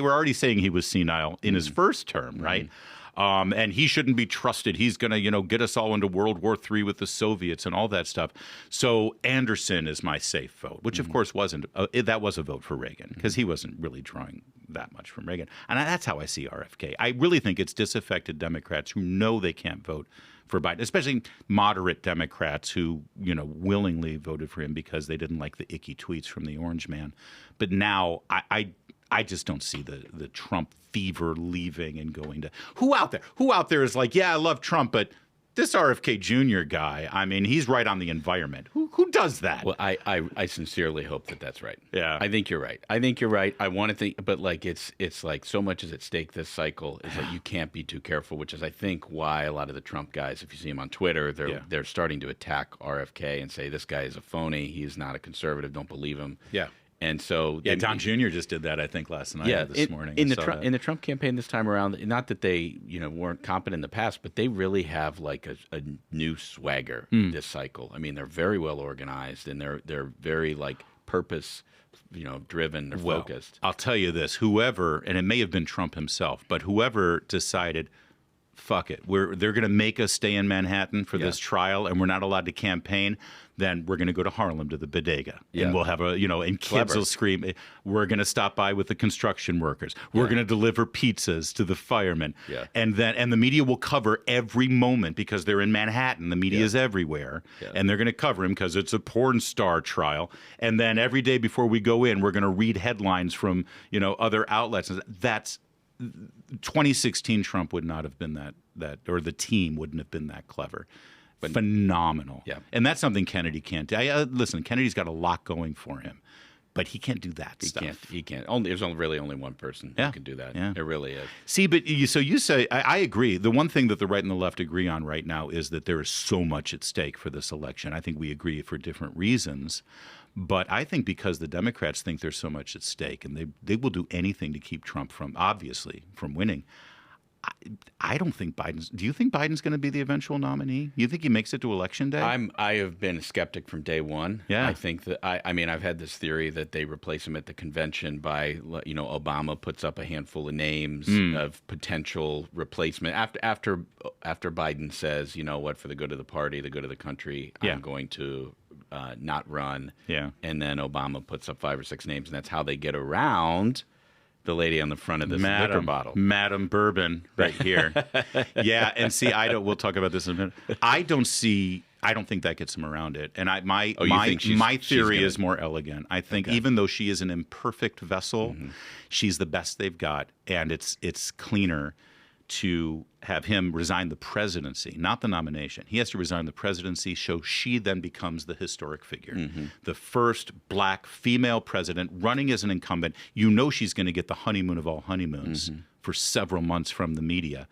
were already saying he was senile in his first term, right? And he shouldn't be trusted. He's going to, get us all into World War III with the Soviets and all that stuff. So Anderson is my safe vote, which of course wasn't. That was a vote for Reagan because he wasn't really drawing that much from Reagan. And that's how I see RFK. I really think it's disaffected Democrats who know they can't vote for Biden, especially moderate Democrats who, willingly voted for him because they didn't like the icky tweets from the Orange Man. But now I just don't see the Trump fever leaving and going to who out there is like, yeah, I love Trump, but this RFK Jr. guy, I mean, he's right on the environment. Who does that? Well, I sincerely hope that's right. Yeah. I think you're right. I want to think, but it's like so much is at stake this cycle is that you can't be too careful, which is I think why a lot of the Trump guys, if you see them on Twitter, they're starting to attack RFK and say this guy is a phony. He is not a conservative. Don't believe him. Yeah. And so Don Jr. just did that, I think, last night or this morning. In the Trump campaign this time around, not that they weren't competent in the past, but they really have like a new swagger this cycle. I mean, they're very well organized and they're very like purpose driven or focused. I'll tell you this, whoever, and it may have been Trump himself, but whoever decided, fuck it, they're going to make us stay in Manhattan for this trial and we're not allowed to campaign, then we're going to go to Harlem to the bodega. And we'll have and kids will scream, we're going to stop by with the construction workers. We're going to deliver pizzas to the firemen. Yeah. And the media will cover every moment because they're in Manhattan. The media is everywhere. Yeah. And they're going to cover him because it's a porn star trial. And then every day before we go in, we're going to read headlines from, other outlets. That's 2016 Trump would not have been that or the team wouldn't have been that clever. But phenomenal. Yeah. And that's something Kennedy can't do. Listen, Kennedy's got a lot going for him, but he can't do that stuff. He can't. There's really only one person who can do that. Yeah. It really is. See, but you say, I agree. The one thing that the right and the left agree on right now is that there is so much at stake for this election. I think we agree for different reasons. But I think because the Democrats think there's so much at stake and they will do anything to keep Trump from winning. I don't think Biden's. Do you think Biden's going to be the eventual nominee? You think he makes it to Election Day? I have been a skeptic from day one. Yeah. I think that I've had this theory that they replace him at the convention by Obama puts up a handful of names of potential replacement after Biden says, for the good of the party, the good of the country, I'm going to not run. Yeah. And then Obama puts up 5 or 6 names, and that's how they get around the lady on the front of this liquor bottle. Madam Bourbon right here. Yeah, and see, we'll talk about this in a minute. I don't think that gets him around it. And my theory is more elegant. I think even though she is an imperfect vessel, she's the best they've got, and it's cleaner to have him resign the presidency, not the nomination. He has to resign the presidency, so she then becomes the historic figure. The first black female president running as an incumbent. She's going to get the honeymoon of all honeymoons for several months from the media.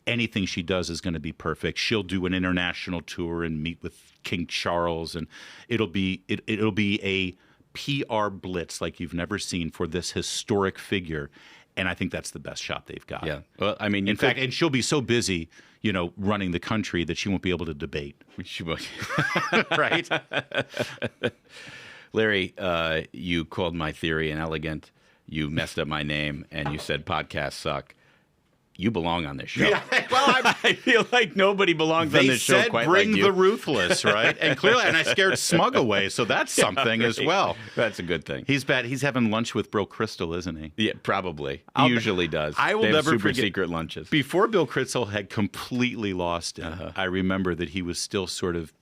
Anything she does is going to be perfect. She'll do an international tour and meet with King Charles, and it'll be a PR blitz like you've never seen for this historic figure. And I think that's the best shot they've got. Yeah. Well, I mean, in fact, and she'll be so busy, running the country that she won't be able to debate. She will. Right? Larry, you called my theory inelegant. You messed up my name, and you said podcasts suck. You belong on this show. Yeah, well, I feel like nobody belongs on this show quite like you. They said bring the ruthless, right? And clearly, and I scared Smug away, so that's something as well. That's a good thing. He's bad. He's having lunch with Bill Kristol, isn't he? Yeah, probably. He usually does. I will they have never super forget secret lunches. Before Bill Kristol had completely lost it, I remember that he was still sort of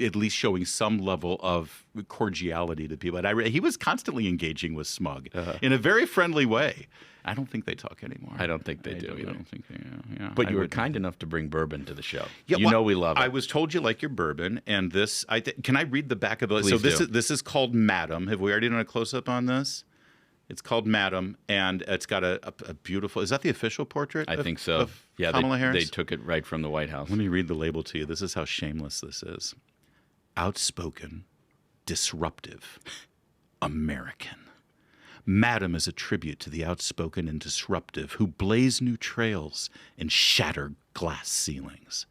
at least showing some level of cordiality to people. And he was constantly engaging with Smug in a very friendly way. I don't think they talk anymore. I don't think they do either. I don't think they do. Yeah, but you were kind enough to bring bourbon to the show. Yeah, we love it. I was told you like your bourbon, and this. Can I read the back of the? Please so do. This is called Madam. Have we already done a close up on this? It's called Madam, and it's got a beautiful. Is that the official portrait? I think so. Yeah, Kamala Harris? They took it right from the White House. Let me read the label to you. This is how shameless this is. Outspoken, disruptive, American. Madam is a tribute to the outspoken and disruptive who blaze new trails and shatter glass ceilings.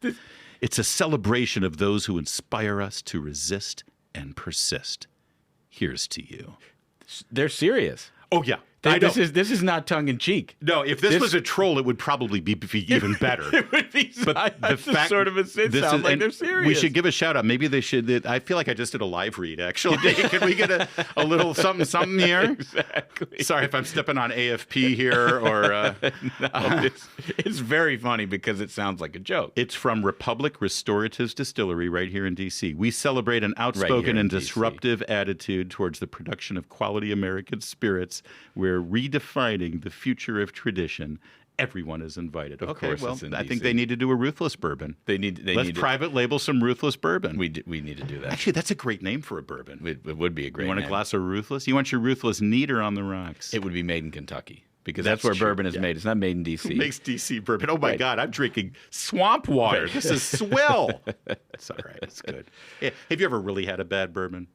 It's a celebration of those who inspire us to resist and persist. Here's to you. They're serious. Oh, yeah. This is not tongue in cheek. No, if this was a troll, it would probably be even better. It would be. But the fact, sort of it sounds like they're serious. We should give a shout out. Maybe they should. I feel like I just did a live read. Actually, can we get a little something here? Exactly. Sorry if I'm stepping on AFP here, or no, it's very funny because it sounds like a joke. It's from Republic Restoratives Distillery right here in D.C. We celebrate an outspoken and disruptive attitude towards the production of quality American spirits. We're redefining the future of tradition. Everyone is invited. Of course, well, it's in I think DC. they need to do a Ruthless bourbon. Let's private label some Ruthless bourbon. We need to do that. Actually, that's a great name for a bourbon. It would be a great You want name. a glass of Ruthless? You want your Ruthless neater on the rocks. It would be made in Kentucky because that's where true. bourbon is made. It's not made in D.C. Who makes DC bourbon? Oh, my Right. God. I'm drinking swamp water. This is swell. It's all right. It's good. Yeah. Have you ever really had a bad bourbon?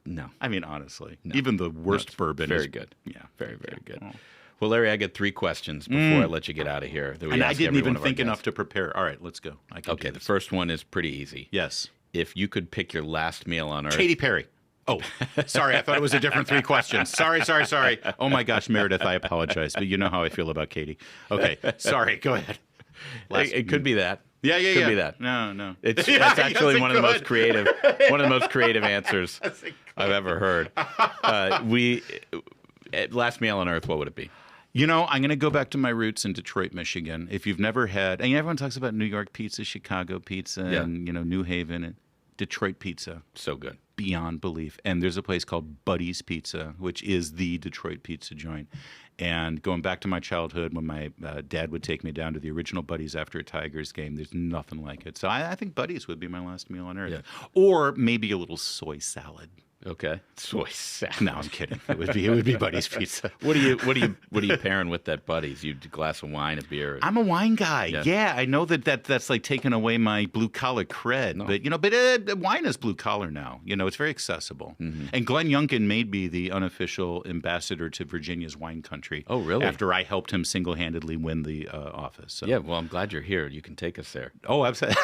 No. I mean, honestly, even the worst bourbon very is good. Yeah, Very, very good. Well, Larry, I got 3 questions before I let you get out of here. That we and I ask didn't every even one of our think enough guests. to prepare. All right, let's go. I can Okay, do the this. first one is pretty easy. Yes. If you could pick your last meal on Earth. Katy Perry. Oh, sorry. I thought it was a different 3 questions. Sorry. Oh my gosh, Meredith, I apologize, but you know how I feel about Katie. Okay, sorry. Go ahead. It could be that. Yeah. Could be that. No. It's Yeah, that's actually yes, one it of the most could. creative answers I've ever heard. Last meal on Earth, what would it be? You know, I'm going to go back to my roots in Detroit, Michigan. If you've never had, and everyone talks about New York pizza, Chicago pizza, and New Haven, and Detroit pizza. So good. Beyond belief. And there's a place called Buddy's Pizza, which is the Detroit pizza joint. And going back to my childhood when my dad would take me down to the original Buddy's after a Tigers game, there's nothing like it. So I think Buddy's would be my last meal on Earth. Yeah. Or maybe a little soy salad. Okay. Soy salad. No, I'm kidding. It would be Buddy's Pizza. What are you pairing with that, Buddies? You a glass of wine, a beer? I'm a wine guy. Yeah. Yeah, I know that's like taking away my blue collar cred. No. But wine is blue collar now. It's very accessible. And Glenn Youngkin made me the unofficial ambassador to Virginia's wine country. Oh, really? After I helped him single-handedly win the office. So. Yeah. Well, I'm glad you're here. You can take us there. Oh, absolutely.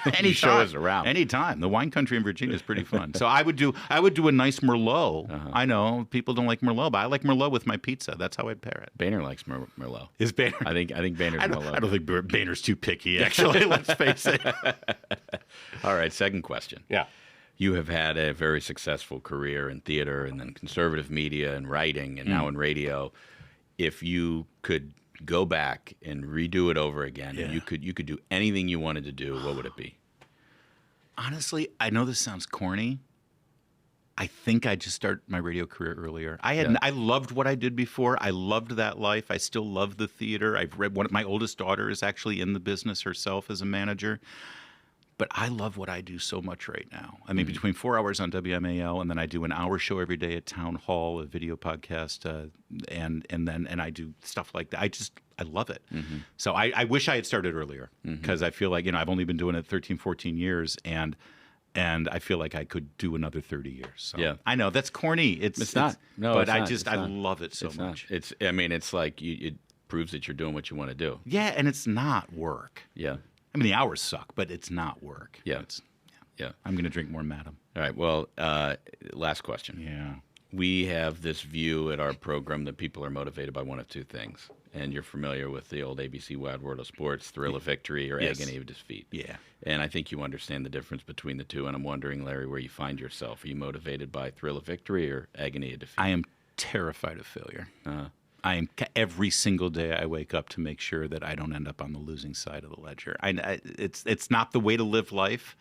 Anytime. You show us around. Anytime. The wine country in Virginia is pretty fun. So I would do a nice Merlot. I know people don't like Merlot, but I like Merlot with my pizza. That's how I'd pair it. Boehner likes Merlot. Is Boehner? I think Boehner's Merlot. I don't think Boehner's too picky, actually. Let's face it. All right. Second question. Yeah. You have had a very successful career in theater and then conservative media and writing and now in radio. If you could go back and redo it over again, and you could do anything you wanted to do, what would it be? Honestly, I know this sounds corny. I think I'd just start my radio career earlier. I loved what I did before. I loved that life. I still love the theater. I've read my oldest daughter is actually in the business herself as a manager. But I love what I do so much right now. I mean, between 4 hours on WMAL, and then I do an hour show every day at Town Hall, a video podcast, and I do stuff like that. I love it. So I wish I had started earlier because I feel like I've only been doing it 13, 14 years, and I feel like I could do another 30 years. So Yeah. I know that's corny. It's not. No, but it's not. I love it so It's much. not. It's like it proves that you're doing what you want to do. Yeah, and it's not work. Yeah. I mean, the hours suck, but it's not work. Yeah. Yeah. I'm going to drink more Madam. All right. Well, last question. Yeah. We have this view at our program that people are motivated by one of two things. And you're familiar with the old ABC Wild World of Sports, thrill of victory or Yes. agony of defeat. Yeah. And I think you understand the difference between the two. And I'm wondering, Larry, where you find yourself. Are you motivated by thrill of victory or agony of defeat? I am terrified of failure. I am every single day I wake up to make sure that I don't end up on the losing side of the ledger. It's not the way to live life,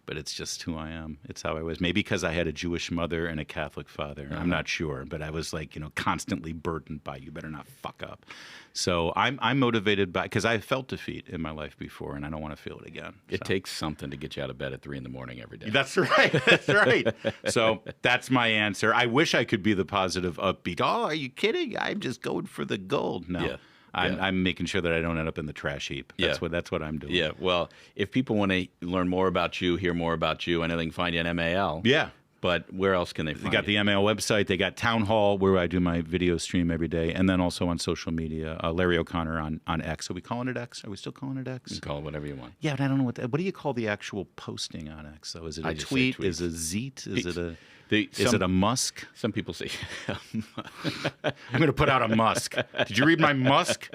but it's just who I am. It's how I was. Maybe because I had a Jewish mother and a Catholic father. I'm not sure, but I was like, constantly burdened by you better not fuck up. So I'm motivated by because I felt defeat in my life before, and I don't want to feel it again. It takes something to get you out of bed at 3 a.m. every day. That's right. That's right. So that's my answer. I wish I could be the positive, upbeat. Oh, are you kidding? I'm just going for the gold. No. Yeah. I'm making sure that I don't end up in the trash heap. That's what I'm doing. Yeah. Well, if people want to learn more about you, hear more about you, I know they can find you on MAL. Yeah. But where else can they They find got you? the MAL website. They got Town Hall, where I do my video stream every day, and then also on social media. Larry O'Connor on X. Are we calling it X? Are we still calling it X? You can call it whatever you want. Yeah, but I don't know what do you call the actual posting on X? Though, is it I a just say tweet? tweets. Is it a zeet? Is it a Is it a Musk? Some people say, I'm going to put out a Musk. Did you read my Musk?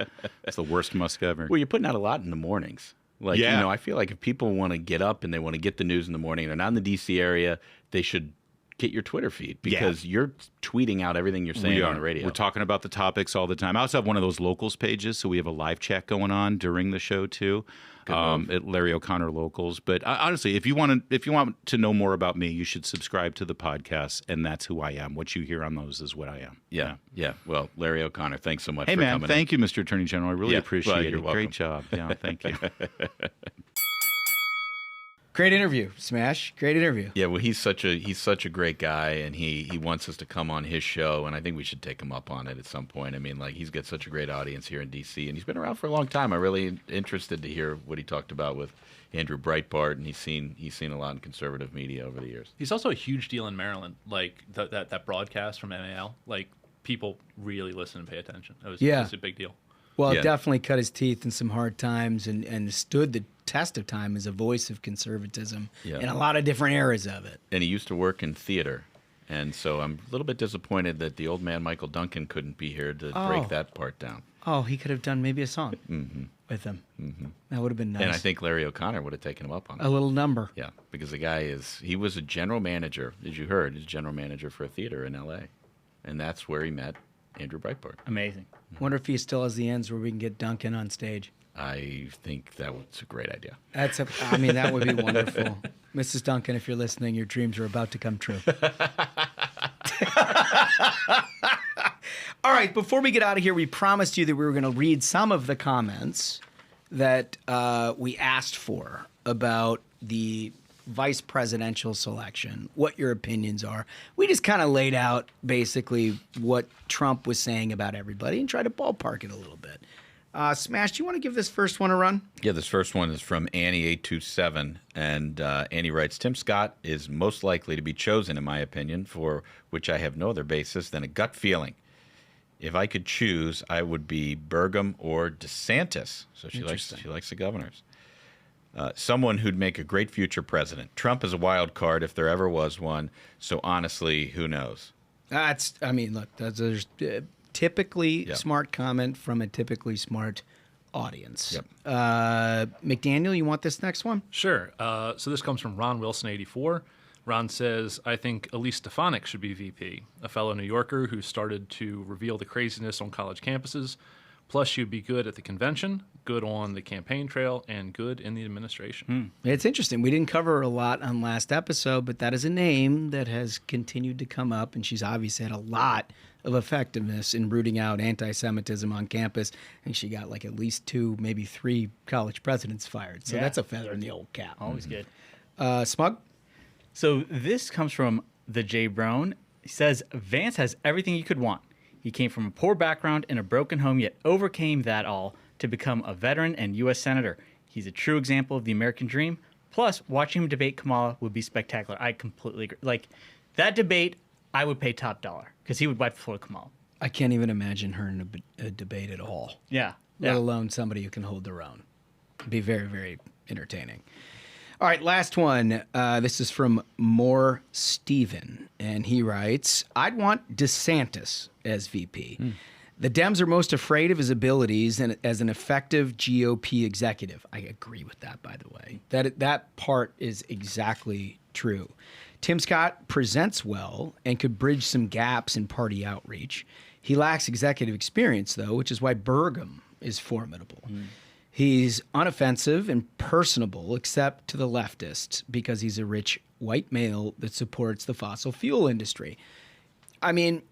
It's the worst Musk ever. well, you're putting out a lot in the mornings. Like, Yeah. I feel like if people want to get up and they want to get the news in the morning, they're not in the D.C. area, they should get your Twitter feed because you're tweeting out everything you're saying on the radio. We're talking about the topics all the time. I also have one of those locals pages, so we have a live chat going on during the show too, at Larry O'Connor Locals. But honestly, if you want to know more about me, you should subscribe to the podcast, and that's who I am. What you hear on those is what I am. Yeah. Well, Larry O'Connor, thanks so much Hey for man, coming thank you, Mr. Attorney General. I really Yeah, appreciate well, it. you're welcome. Great job. Yeah, thank you. Great interview, Smash. Great interview. Yeah, well, he's such a great guy, and he wants us to come on his show, and I think we should take him up on it at some point. I mean, like, he's got such a great audience here in D.C., and he's been around for a long time. I'm really interested to hear what he talked about with Andrew Breitbart, and he's seen a lot in conservative media over the years. He's also a huge deal in Maryland. Like that broadcast from MAL, like people really listen and pay attention. It was a big deal. Well, Yeah. it definitely cut his teeth in some hard times and stood the test of time as a voice of conservatism in a lot of different eras of it. And he used to work in theater, and so I'm a little bit disappointed that the old man Michael Duncan couldn't be here to break that part down. Oh, he could have done maybe a song with him. That would have been nice. And I think Larry O'Connor would have taken him up on it. a little number. Yeah, because the guy he was a general manager, as you heard, he's general manager for a theater in L.A., and that's where he met Andrew Breitbart. Amazing. Wonder if he still has the ends where we can get Duncan on stage. I think that was a great idea. That would be wonderful. Mrs. Duncan, if you're listening, your dreams are about to come true. All right, before we get out of here, we promised you that we were going to read some of the comments that we asked for about the vice presidential selection, what your opinions are. We just kind of laid out basically what Trump was saying about everybody and tried to ballpark it a little bit. Smash, do you want to give this first one a run? Yeah, this first one is from Annie827, and Annie writes, Tim Scott is most likely to be chosen, in my opinion, for which I have no other basis than a gut feeling. If I could choose, I would be Progrum or DeSantis. So she likes the governors. Someone who'd make a great future president. Trump is a wild card if there ever was one. So honestly, who knows? That's typically smart comment from a typically smart audience. Yep. McDaniel, you want this next one? Sure. So this comes from Ron Wilson, 84. Ron says, I think Elise Stefanik should be VP, a fellow New Yorker who started to reveal the craziness on college campuses. Plus, she'd be good at the convention, good on the campaign trail, and good in the administration. It's interesting. We didn't cover her a lot on last episode, but that is a name that has continued to come up, and she's obviously had a lot of effectiveness in rooting out anti-Semitism on campus. And she got like at least 2, maybe 3 college presidents fired. So that's a feather in the old cap. Always good. Smug? So this comes from the J. Brown. He says, Vance has everything you could want. He came from a poor background in a broken home, yet overcame that all to become a veteran and U.S. Senator. He's a true example of the American dream. Plus, watching him debate Kamala would be spectacular. I completely agree. Like, that debate, I would pay top dollar because he would wipe the floor with Kamala. I can't even imagine her in a debate at all. Yeah. Let alone somebody who can hold their own. It'd be very, very entertaining. All right, last one. This is from Moore Steven, and he writes, I'd want DeSantis as VP. The Dems are most afraid of his abilities and as an effective GOP executive. I agree with that, by the way. That part is exactly true. Tim Scott presents well and could bridge some gaps in party outreach. He lacks executive experience, though, which is why Progrum is formidable. He's unoffensive and personable, except to the leftists, because he's a rich white male that supports the fossil fuel industry. I mean,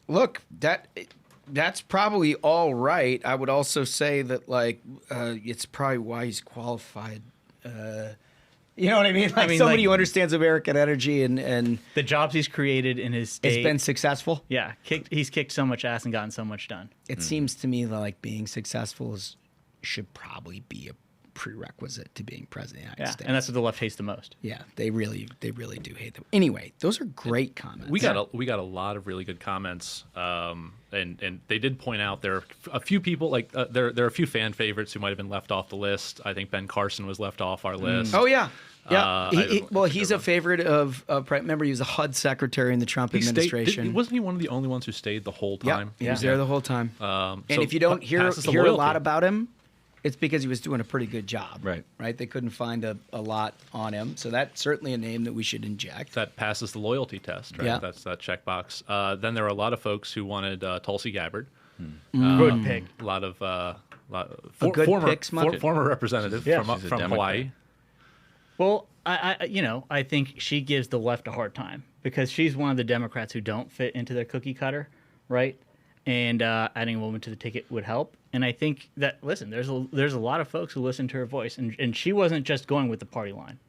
look, that's probably all right. I would also say that, like, it's probably why he's qualified. You know what I mean? Like, somebody who understands American energy and the jobs he's created in his state. It's been successful. Yeah, he's kicked so much ass and gotten so much done. It seems to me that, like, being successful should probably be a prerequisite to being president of the United States. And that's what the left hates the most. Yeah, they really do hate them. Anyway, those are great comments. We got a lot of really good comments, and they did point out there are a few people there are a few fan favorites who might have been left off the list. I think Ben Carson was left off our list. Oh yeah. Yeah, he's a favorite of. Remember, he was a HUD secretary in the Trump administration. Wasn't he one of the only ones who stayed the whole time? Yeah, he was there the whole time. And so if you don't hear a lot about him, it's because he was doing a pretty good job. Right. They couldn't find a lot on him, so that's certainly a name that we should inject. That passes the loyalty test, right? Yeah. That's that checkbox. Then there were a lot of folks who wanted Tulsi Gabbard. Good pick. A lot of former representative from Hawaii. Well, I think she gives the left a hard time because she's one of the Democrats who don't fit into their cookie cutter, right? And adding a woman to the ticket would help. And I think that, listen, there's a lot of folks who listen to her voice, and she wasn't just going with the party line.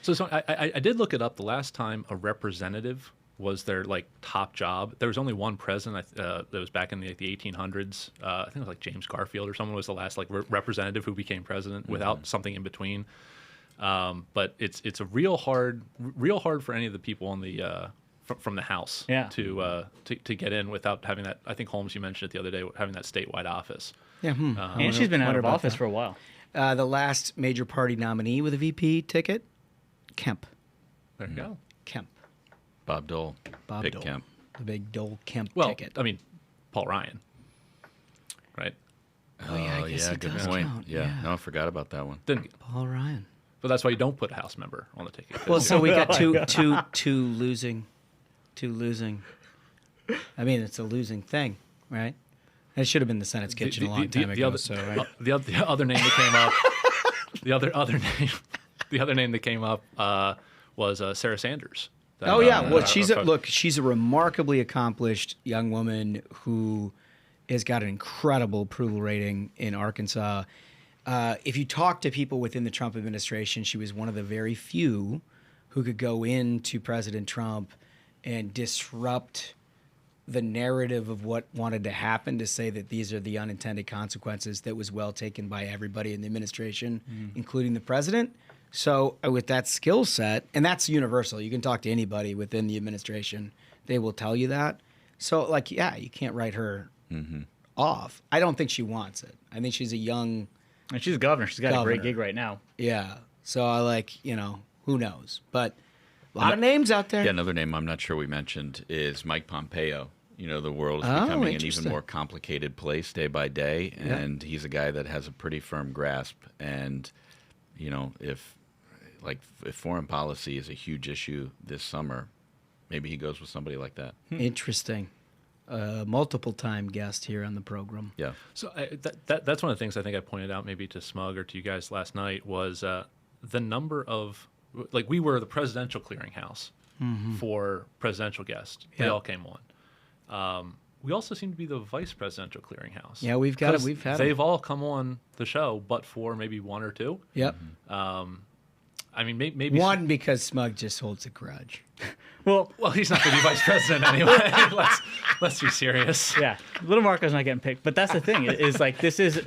So I did look it up. The last time a representative was their like top job, there was only one president that was back in the 1800s. I think it was like James Garfield or someone was the last like representative who became president without something in between. But it's a real hard for any of the people on the from the House to get in without having that. I think Holmes, you mentioned it the other day, having that statewide office. Yeah, And she's been out of office for a while. The last major party nominee with a VP ticket, Kemp. There you go. Kemp. Bob Dole. Pick Dole. Kemp. The big Dole Kemp Well, ticket. I mean, Paul Ryan, right? Oh, yeah, I guess it good does point. count, Yeah. yeah. No, I forgot about that one. Didn't, Paul Ryan. but that's why you don't put a House member on the ticket. Well, so we got two losing. I mean, it's a losing thing, right? It should have been the Senate's kitchen a long time ago. Right? The other name that came up, the other name that came up was Sarah Sanders. Oh yeah, well she's a remarkably accomplished young woman who has got an incredible approval rating in Arkansas. If you talk to people within the Trump administration, she was one of the very few who could go into President Trump and disrupt the narrative of what wanted to happen, to say that these are the unintended consequences, that was well taken by everybody in the administration, including the president. So with that skill set, and that's universal, you can talk to anybody within the administration, they will tell you that. So like, yeah, you can't write her off. I don't think she wants it. I think she's a young... And she's a governor. She's got a great Governor. gig right now. Yeah. So I like, who knows? But a lot of names out there. Yeah, another name I'm not sure we mentioned is Mike Pompeo. The world is Oh, becoming an even interesting. more complicated place day by day, and he's a guy that has a pretty firm grasp. And, if foreign policy is a huge issue this summer, maybe he goes with somebody like that. Interesting. Multiple time guest here on the program. Yeah. So that's one of the things I think I pointed out maybe to Smug or to you guys last night was the number of, like, we were the presidential clearinghouse for presidential guests. They Yeah. all came on. We also seem to be the vice presidential clearinghouse. Yeah, we've got it. 'Cause We've had they've it. all come on the show, but for maybe one or two. Yep. I mean, maybe One, because Smug just holds a grudge. Well, he's not going to be vice president anyway. let's be serious. yeah, Little Marco's not getting picked, but that's the thing. Is like this is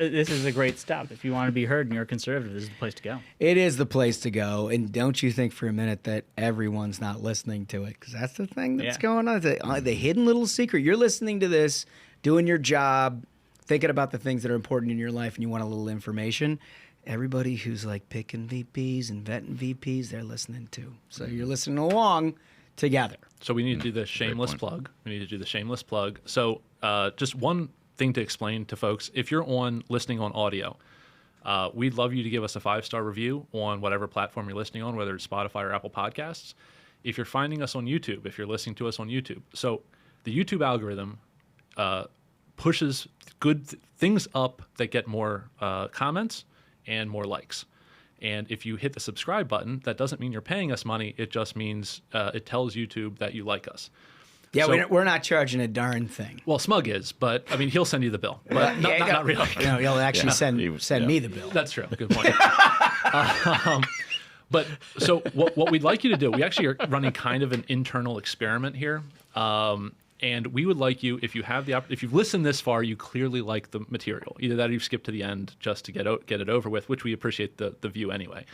a great stop. If you want to be heard and you're a conservative, this is the place to go. It is the place to go. And don't you think for a minute that everyone's not listening to it? Because that's the thing that's Yeah. going on. The hidden little secret. You're listening to this, doing your job, thinking about the things that are important in your life, and you want a little information. Everybody who's like picking VPs and vetting VPs, they're listening too. So you're listening along together. So we need to do the shameless point. plug. We need to do the shameless plug. So just one thing to explain to folks: if you're listening on audio, we'd love you to give us a 5-star review on whatever platform you're listening on, whether it's Spotify or Apple Podcasts. If you're finding us on YouTube, if you're listening to us on YouTube, so the YouTube algorithm pushes good things up that get more comments and more likes. And if you hit the subscribe button, that doesn't mean you're paying us money. It just means it tells YouTube that you like us. Yeah, So- we're not charging a darn thing. Well, Smug is, but I mean, he'll send you the bill. But not really. You'll actually send Yeah. me the bill. That's true. Good point. But so what we'd like you to do, we actually are running kind of an internal experiment here. And we would like you, if you have if you've listened this far, you clearly like the material. Either that or you've skipped to the end just to get it over with, which we appreciate the view anyway.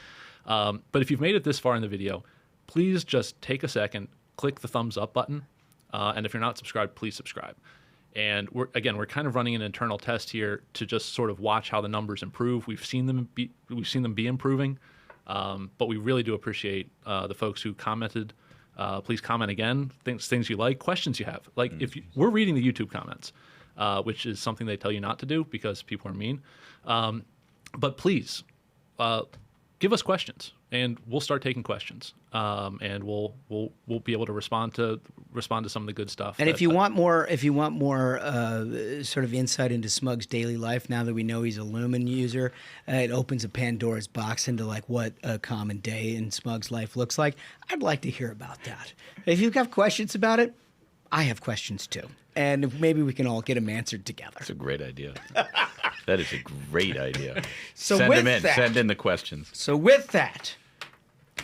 But if you've made it this far in the video, please just take a second, click the thumbs up button. And if you're not subscribed, please subscribe. And we're kind of running an internal test here to just sort of watch how the numbers improve. We've seen them be improving, but we really do appreciate the folks who commented. Please comment again. Things you like, questions you have. Like we're reading the YouTube comments, which is something they tell you not to do because people are mean. But please give us questions, and we'll start taking questions. And we'll be able to respond to some of the good stuff. And if you want more sort of insight into Smug's daily life, now that we know he's a Lumen user, it opens a Pandora's box into like what a common day in Smug's life looks like. I'd like to hear about that. If you've got questions about it, I have questions too, and maybe we can all get them answered together. That's a great idea. That is a great idea. So Send with them in. that- Send in the questions. So with that,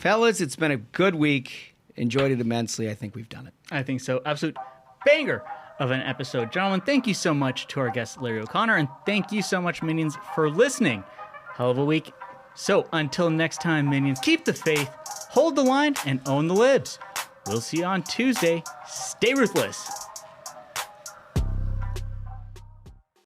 Fellas, it's been a good week. Enjoyed it immensely. I think we've done it. I think so. Absolute banger of an episode. Gentlemen, thank you so much to our guest, Larry O'Connor, and thank you so much, Minions, for listening. Hell of a week. So until next time, Minions, keep the faith, hold the line, and own the libs. We'll see you on Tuesday. Stay ruthless.